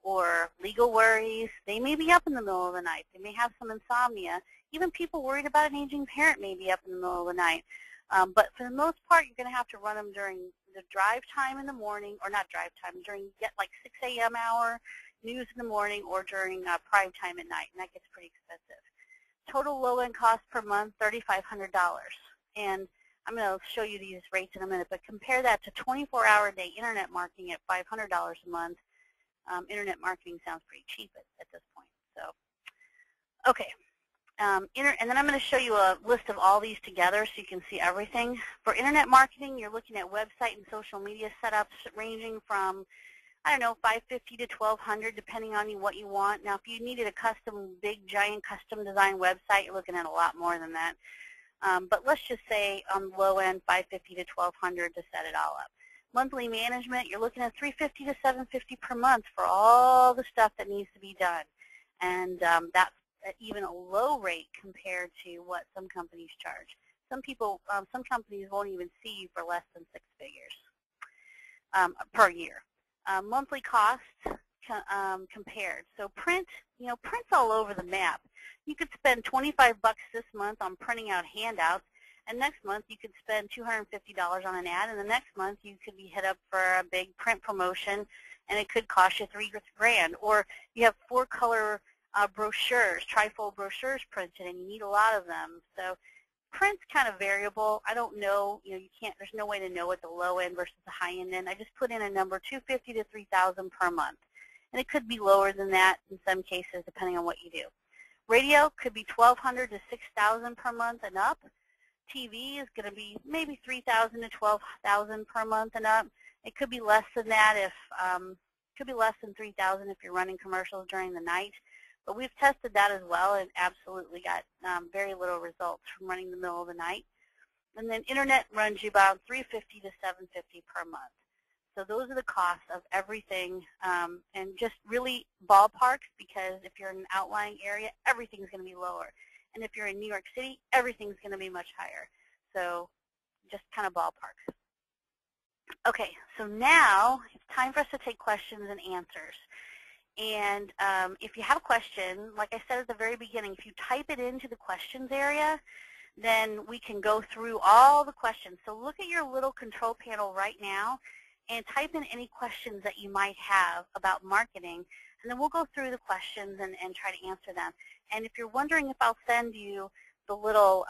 or legal worries, they may be up in the middle of the night. They may have some insomnia. Even people worried about an aging parent may be up in the middle of the night. But for the most part, you're going to have to run them during the drive time in the morning, or not drive time, during 6 a.m. hour, news in the morning, or during prime time at night, and that gets pretty expensive. Total low-end cost per month, $3,500. And I'm going to show you these rates in a minute, but compare that to 24-hour-a-day internet marketing at $500 a month. Internet marketing sounds pretty cheap at this point. So, okay. And then I'm going to show you a list of all these together so you can see everything. For internet marketing, you're looking at website and social media setups ranging from, I don't know, $550 to $1,200, depending on what you want. Now, if you needed a custom, big, giant, custom design website, you're looking at a lot more than that. But let's just say on the low end, $550 to $1,200 to set it all up. Monthly management, you're looking at $350 to $750 per month for all the stuff that needs to be done. And that's even a low rate compared to what some companies charge. Some companies won't even see you for less than 6 figures per year. Monthly costs compared. So print's all over the map. You could spend $25 this month on printing out handouts, and next month you could spend $250 on an ad, and the next month you could be hit up for a big print promotion, and it could cost you $3,000. Or you have 4-color brochures, trifold brochures printed, and you need a lot of them. So print's kind of variable. I don't know. You can't. There's no way to know what the low end versus the high end. And I just put in a number, $250 to $3,000 per month, and it could be lower than that in some cases, depending on what you do. Radio could be $1,200 to $6,000 per month and up. TV is going to be maybe $3,000 to $12,000 per month and up. It could be less than that if could be less than $3,000 if you're running commercials during the night. But we've tested that as well and absolutely got very little results from running the middle of the night. And then internet runs you about $350 to $750 per month. So those are the costs of everything, and just really ballparks, because if you're in an outlying area, everything's going to be lower. And if you're in New York City, everything's going to be much higher. So just kind of ballparks. Okay, so now it's time for us to take questions and answers. And if you have a question, like I said at the very beginning, if you type it into the questions area, then we can go through all the questions. So look at your little control panel right now and type in any questions that you might have about marketing, and then we'll go through the questions and try to answer them. And if you're wondering if I'll send you the little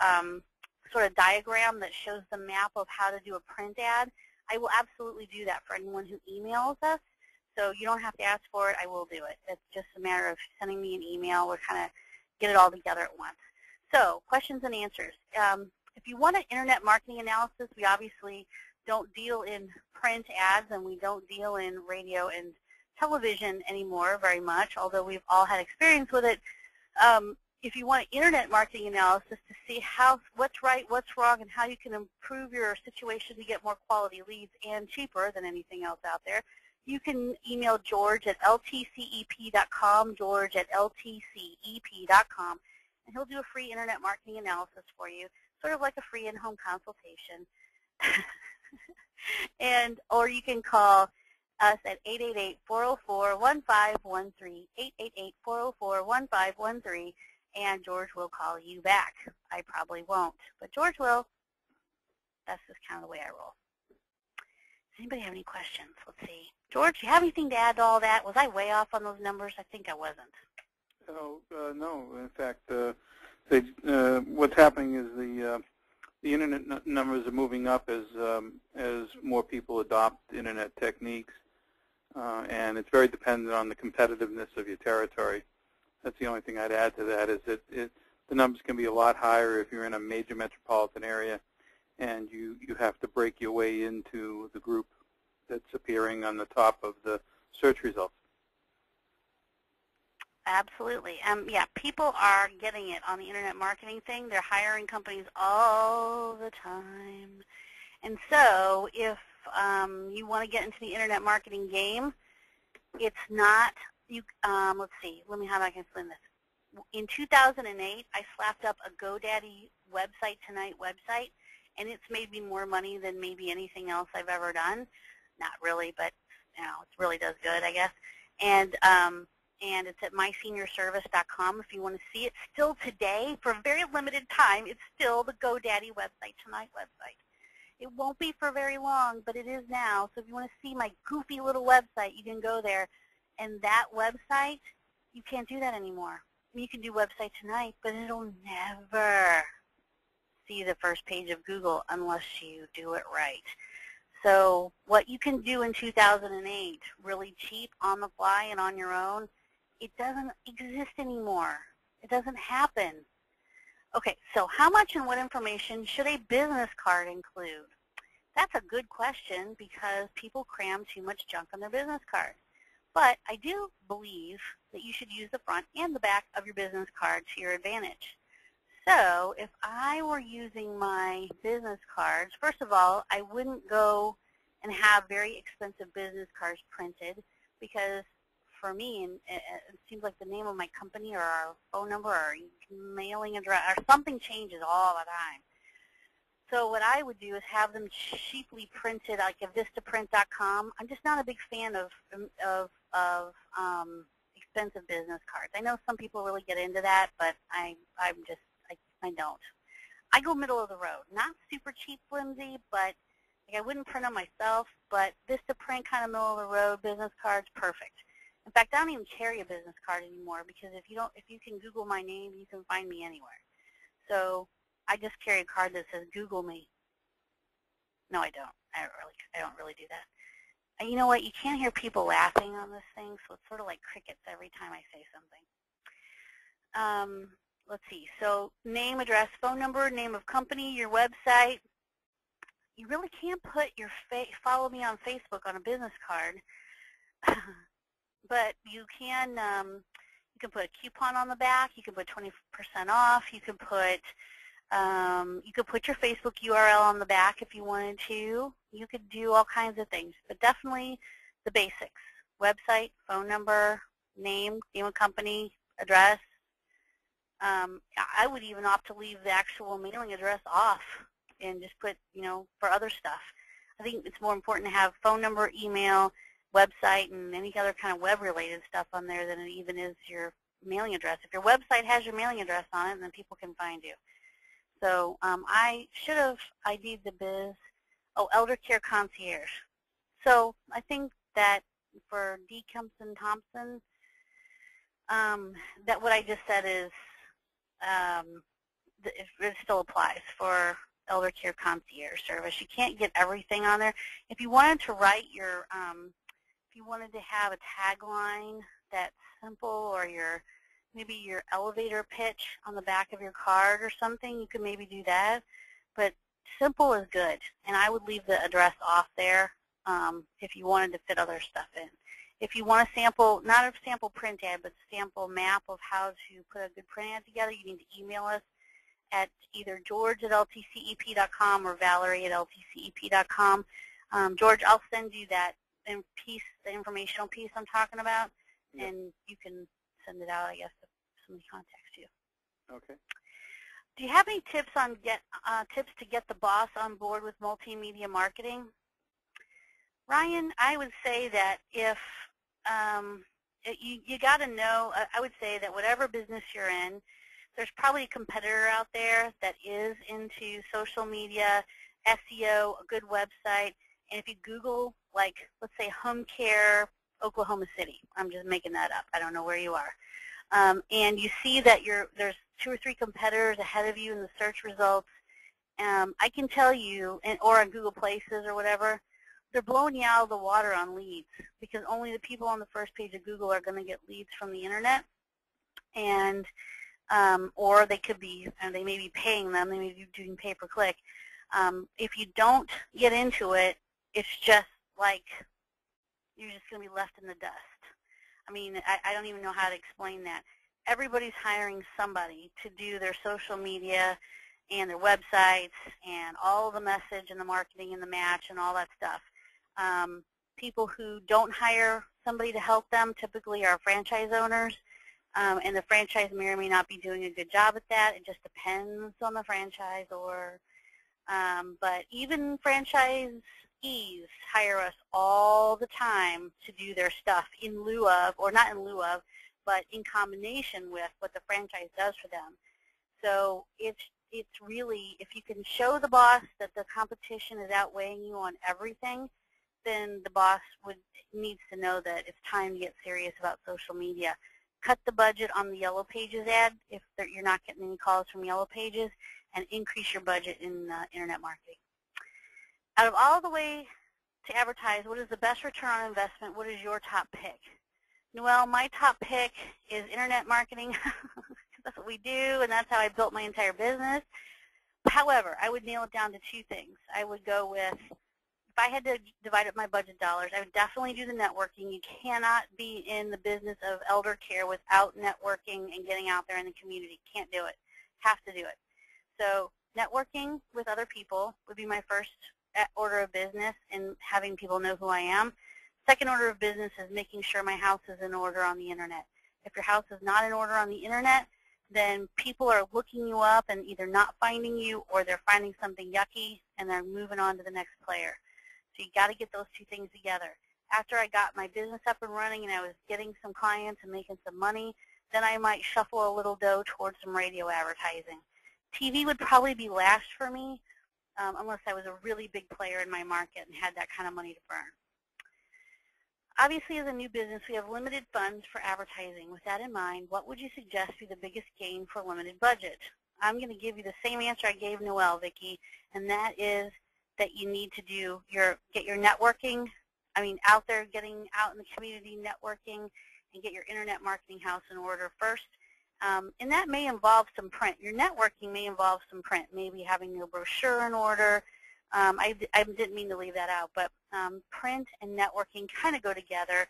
sort of diagram that shows the map of how to do a print ad, I will absolutely do that for anyone who emails us. So you don't have to ask for it. I will do it. It's just a matter of sending me an email. We'll kind of get it all together at once. So questions and answers. If If you want an internet marketing analysis, we obviously don't deal in print ads, and we don't deal in radio and television anymore very much, although we've all had experience with it. If you want internet marketing analysis to see what's right, what's wrong, and how you can improve your situation to get more quality leads and cheaper than anything else out there, you can email George at ltcep.com, George at ltcep.com, and he'll do a free internet marketing analysis for you, sort of like a free in-home consultation. Or you can call us at 888-404-1513, 888-404-1513, and George will call you back. I probably won't, but George will. That's just kind of the way I roll. Does anybody have any questions? Let's see. George, do you have anything to add to all that? Was I way off on those numbers? I think I wasn't. Oh, no. In fact, what's happening is the internet numbers are moving up as more people adopt internet techniques, and it's very dependent on the competitiveness of your territory. That's the only thing I'd add to that, is that the numbers can be a lot higher if you're in a major metropolitan area and you have to break your way into the group that's appearing on the top of the search results. Absolutely. Yeah, people are getting it on the internet marketing thing. They're hiring companies all the time. And so if you want to get into the internet marketing game, it's not, let's see, how I can explain this. In 2008, I slapped up a GoDaddy Website Tonight website, and it's made me more money than maybe anything else I've ever done. Not really, but it really does good, I guess. And it's at myseniorservice.com if you want to see it. Still today, for a very limited time, it's still the GoDaddy Website Tonight website. It won't be for very long, but it is now. So if you want to see my goofy little website, you can go there. And that website, you can't do that anymore. You can do Website Tonight, but it'll never see the first page of Google unless you do it right. So what you can do in 2008, really cheap, on the fly, and on your own, it doesn't exist anymore. It doesn't happen. Okay, so how much and what information should a business card include? That's a good question because people cram too much junk on their business card. But I do believe that you should use the front and the back of your business card to your advantage. So if I were using my business cards, first of all, I wouldn't go and have very expensive business cards printed because for me, it seems like the name of my company or our phone number or mailing address or something changes all the time. So what I would do is have them cheaply printed, like at Vistaprint.com. I'm just not a big fan of expensive business cards. I know some people really get into that, but I don't. I go middle of the road, not super cheap, flimsy, but like I wouldn't print them myself. But Vistaprint, kind of middle of the road business cards, perfect. In fact, I don't even carry a business card anymore because if you can Google my name, you can find me anywhere. So I just carry a card that says Google me. No, I don't. I don't really do that. And you know what? You can't hear people laughing on this thing, so it's sort of like crickets every time I say something. Let's see. So name, address, phone number, name of company, your website. You really can't put your follow me on Facebook on a business card, but you can put a coupon on the back. You can put 20% off. You can put your Facebook URL on the back if you wanted to. You could do all kinds of things, but definitely the basics: website, phone number, name of company, address. I would even opt to leave the actual mailing address off and just put, for other stuff. I think it's more important to have phone number, email, website, and any other kind of web-related stuff on there than it even is your mailing address. If your website has your mailing address on it, then people can find you. So I should have ID'd the biz. Oh, Elder Care Concierge. So I think that for D. Kempson Thompson, that what I just said is it still applies for Elder Care Concierge service. You can't get everything on there. If you wanted to write your, if you wanted to have a tagline that's simple, or maybe your elevator pitch on the back of your card or something, you could maybe do that. but simple is good, and I would leave the address off there if you wanted to fit other stuff in. If you want a sample, not a sample print ad, but a sample map of how to put a good print ad together, you need to email us at either george@ltcep.com or valerie@ltcep.com. George, I'll send you that piece, the informational piece I'm talking about, Yep. and you can send it out, I guess, if somebody contacts you. Okay. Do you have any tips on tips to get the boss on board with multimedia marketing? Ryan, I would say that if you got to know, I would say that whatever business you're in, there's probably a competitor out there that is into social media, SEO, a good website, and if you Google, like, let's say home care, Oklahoma City, I'm just making that up, I don't know where you are, and you see that there's 2 or 3 competitors ahead of you in the search results, I can tell you, or on Google Places or whatever, they're blowing you out of the water on leads because only the people on the first page of Google are going to get leads from the internet, and or they could be, and they may be paying them, they may be doing pay-per-click. If you don't get into it, it's just like you're just going to be left in the dust. I mean, I don't even know how to explain that. Everybody's hiring somebody to do their social media and their websites and all the message and the marketing and the match and all that stuff. People who don't hire somebody to help them typically are franchise owners, and the franchise may or may not be doing a good job at that. It just depends on the franchisor. But even franchisees hire us all the time to do their stuff in lieu of, or not in lieu of, but in combination with what the franchise does for them. So it's really, if you can show the boss that the competition is outweighing you on everything, then the boss needs to know that it's time to get serious about social media. Cut the budget on the Yellow Pages ad if you're not getting any calls from Yellow Pages, and increase your budget in internet marketing. Out of all the way to advertise, what is the best return on investment? What is your top pick? Well, my top pick is internet marketing. That's what we do, and that's how I built my entire business. However, I would nail it down to 2 things. I would go with, if I had to divide up my budget dollars, I would definitely do the networking. You cannot be in the business of elder care without networking and getting out there in the community. Can't do it. Have to do it. So networking with other people would be my first order of business, and having people know who I am. Second order of business is making sure my house is in order on the internet. If your house is not in order on the internet, then people are looking you up and either not finding you, or they're finding something yucky and they're moving on to the next player. So you got to get those 2 things together. After I got my business up and running and I was getting some clients and making some money, then I might shuffle a little dough towards some radio advertising. TV would probably be last for me, unless I was a really big player in my market and had that kind of money to burn. Obviously, as a new business, we have limited funds for advertising. With that in mind, what would you suggest be the biggest gain for a limited budget? I'm going to give you the same answer I gave Noelle, Vicki, and that is that you need to get your networking, out there, getting out in the community networking, and get your internet marketing house in order first. And that may involve some print. Your networking may involve some print, maybe having your brochure in order. I didn't mean to leave that out, but print and networking kind of go together.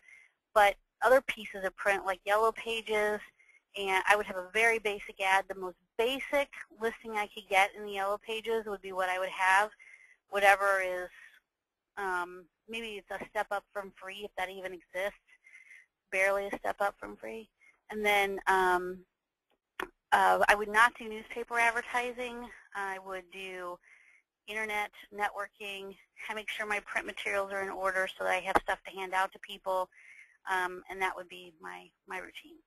But other pieces of print, like Yellow Pages, and I would have a very basic ad. The most basic listing I could get in the Yellow Pages would be what I would have. Whatever is, maybe it's a step up from free, if that even exists, barely a step up from free. And then I would not do newspaper advertising. I would do internet networking, make sure my print materials are in order so that I have stuff to hand out to people, and that would be my routine.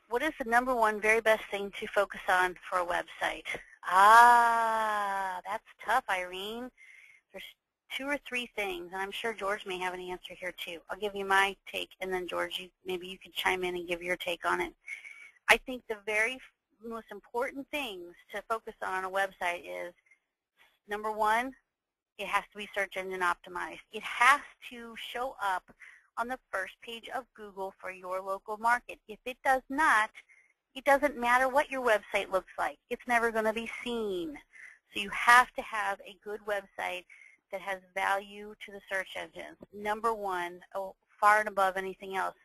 What is the #1 very best thing to focus on for a website? That's tough, Irene. There's 2 or 3 things, and I'm sure George may have an answer here too. I'll give you my take, and then George, maybe you could chime in and give your take on it. I think the very most important things to focus on a website is, #1, it has to be search engine optimized. It has to show up on the first page of Google for your local market. If it does not, it doesn't matter what your website looks like. It's never going to be seen. So you have to have a good website that has value to the search engines. Number one, far and above anything else.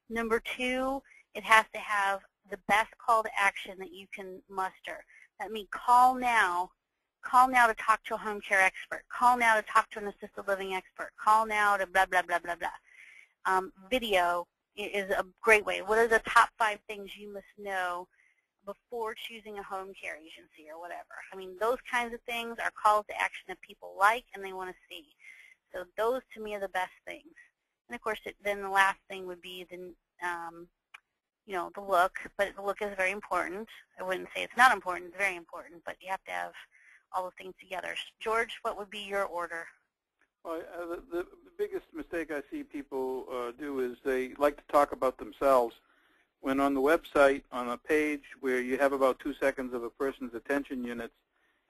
Number two, it has to have the best call to action that you can muster. That means call now to talk to a home care expert, call now to talk to an assisted living expert, call now to blah, blah, blah, blah, blah. Video is a great way. What are the top 5 things you must know before choosing a home care agency or whatever? I mean, those kinds of things are calls to action that people like and they want to see. So those, to me, are the best things. And, of course, then the last thing would be the, the look. But the look is very important. I wouldn't say it's not important. It's very important. But you have to have all the things together. George, what would be your order? Well, the biggest mistake I see people do is they like to talk about themselves. When on the website, on a page where you have about 2 seconds of a person's attention units,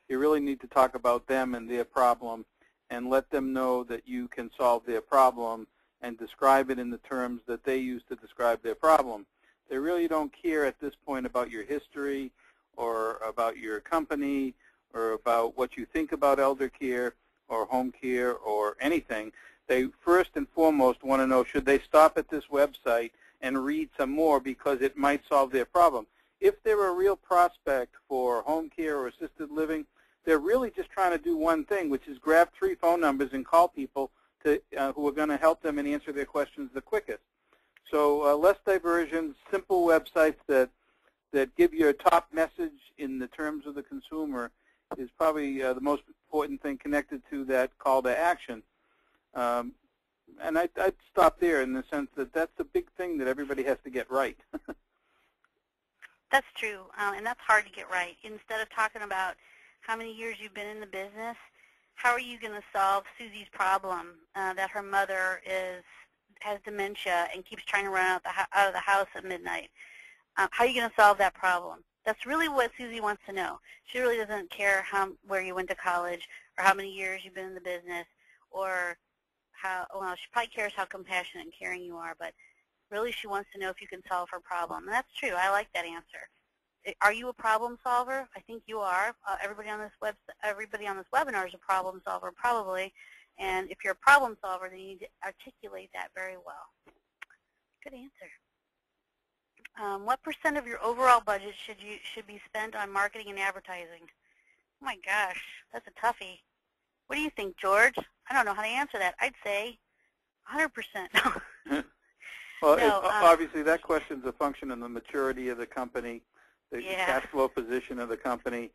you really need to talk about them and their problem and let them know that you can solve their problem and describe it in the terms that they use to describe their problem. They really don't care at this point about your history or about your company or about what you think about elder care or home care or anything. They first and foremost want to know, should they stop at this website and read some more because it might solve their problem. If they're a real prospect for home care or assisted living, they're really just trying to do one thing, which is grab 3 phone numbers and call people to, who are going to help them and answer their questions the quickest. So less diversions, simple websites that give you a top message in the terms of the consumer is probably the most important thing connected to that call to action. And I'd stop there in the sense that that's a big thing that everybody has to get right. That's true, and that's hard to get right. Instead of talking about how many years you've been in the business, how are you going to solve Susie's problem that her mother has dementia and keeps trying to run out of the house at midnight? How are you going to solve that problem? That's really what Susie wants to know. She really doesn't care where you went to college or how many years you've been in the business or well, she probably cares how compassionate and caring you are, but really she wants to know if you can solve her problem. And that's true. I like that answer. Are you a problem solver? I think you are. Everybody on this webinar is a problem solver, probably. And if you're a problem solver, then you need to articulate that very well. Good answer. What % of your overall budget should be spent on marketing and advertising? Oh my gosh, that's a toughie. What do you think, George? I don't know how to answer that. I'd say 100%. Well, no, obviously that question is a function of the maturity of the company, the yeah. cash flow position of the company.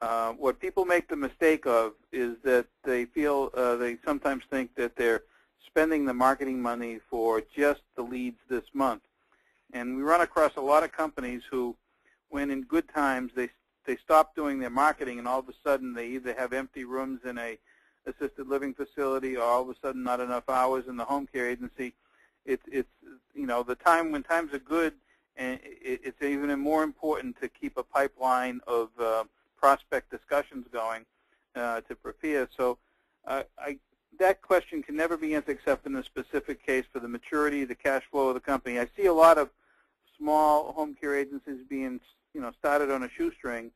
What people make the mistake of is that they feel, they sometimes think that they're spending the marketing money for just the leads this month. And we run across a lot of companies who, when in good times, they stop doing their marketing, and all of a sudden they either have empty rooms in a assisted living facility or all of a sudden not enough hours in the home care agency. It's the time when times are good, and it's even more important to keep a pipeline of prospect discussions going to prepare. So that question can never be answered except in a specific case for the maturity, the cash flow of the company. I see a lot of small home care agencies being started on a shoestring,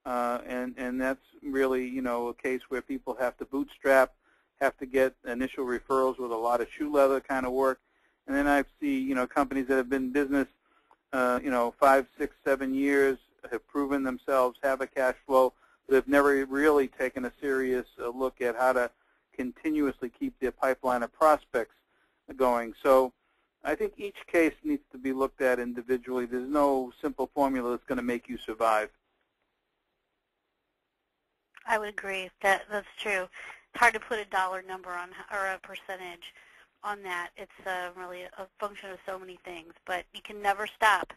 and that's really a case where people have to bootstrap, have to get initial referrals with a lot of shoe leather kind of work. And then I see companies that have been in business 5, 6, 7 years, have proven themselves, have a cash flow, but have never really taken a serious look at how to continuously keep their pipeline of prospects going. So I think each case needs to be looked at individually. There's no simple formula that's going to make you survive. I would agree. That's true. It's hard to put a dollar number on or a percentage on that. It's really a function of so many things, but you can never stop.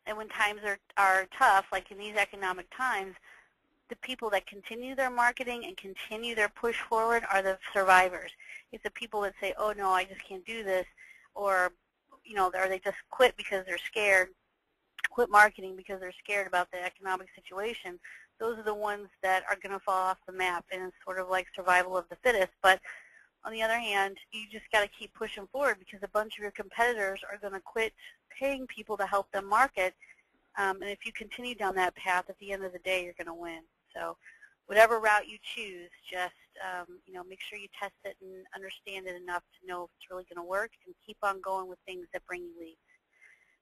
And when times are tough, like in these economic times, the people that continue their marketing and continue their push forward are the survivors. It's the people that say, oh, no, I just can't do this, or they just quit because they're scared, quit marketing because they're scared about the economic situation. Those are the ones that are going to fall off the map, and it's sort of like survival of the fittest. But on the other hand, you just got to keep pushing forward because a bunch of your competitors are going to quit paying people to help them market. And if you continue down that path, at the end of the day, you're going to win. So whatever route you choose, just make sure you test it and understand it enough to know if it's really going to work, and keep on going with things that bring you leads.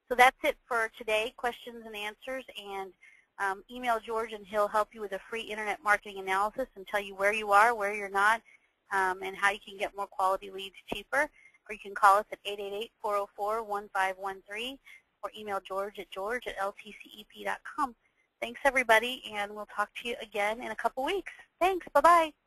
So that's it for today, questions and answers. And email George, and he'll help you with a free internet marketing analysis and tell you where you are, where you're not, and how you can get more quality leads cheaper. Or you can call us at 888-404-1513, or email George at ltcep.com. Thanks, everybody, and we'll talk to you again in a couple weeks. Thanks. Bye-bye.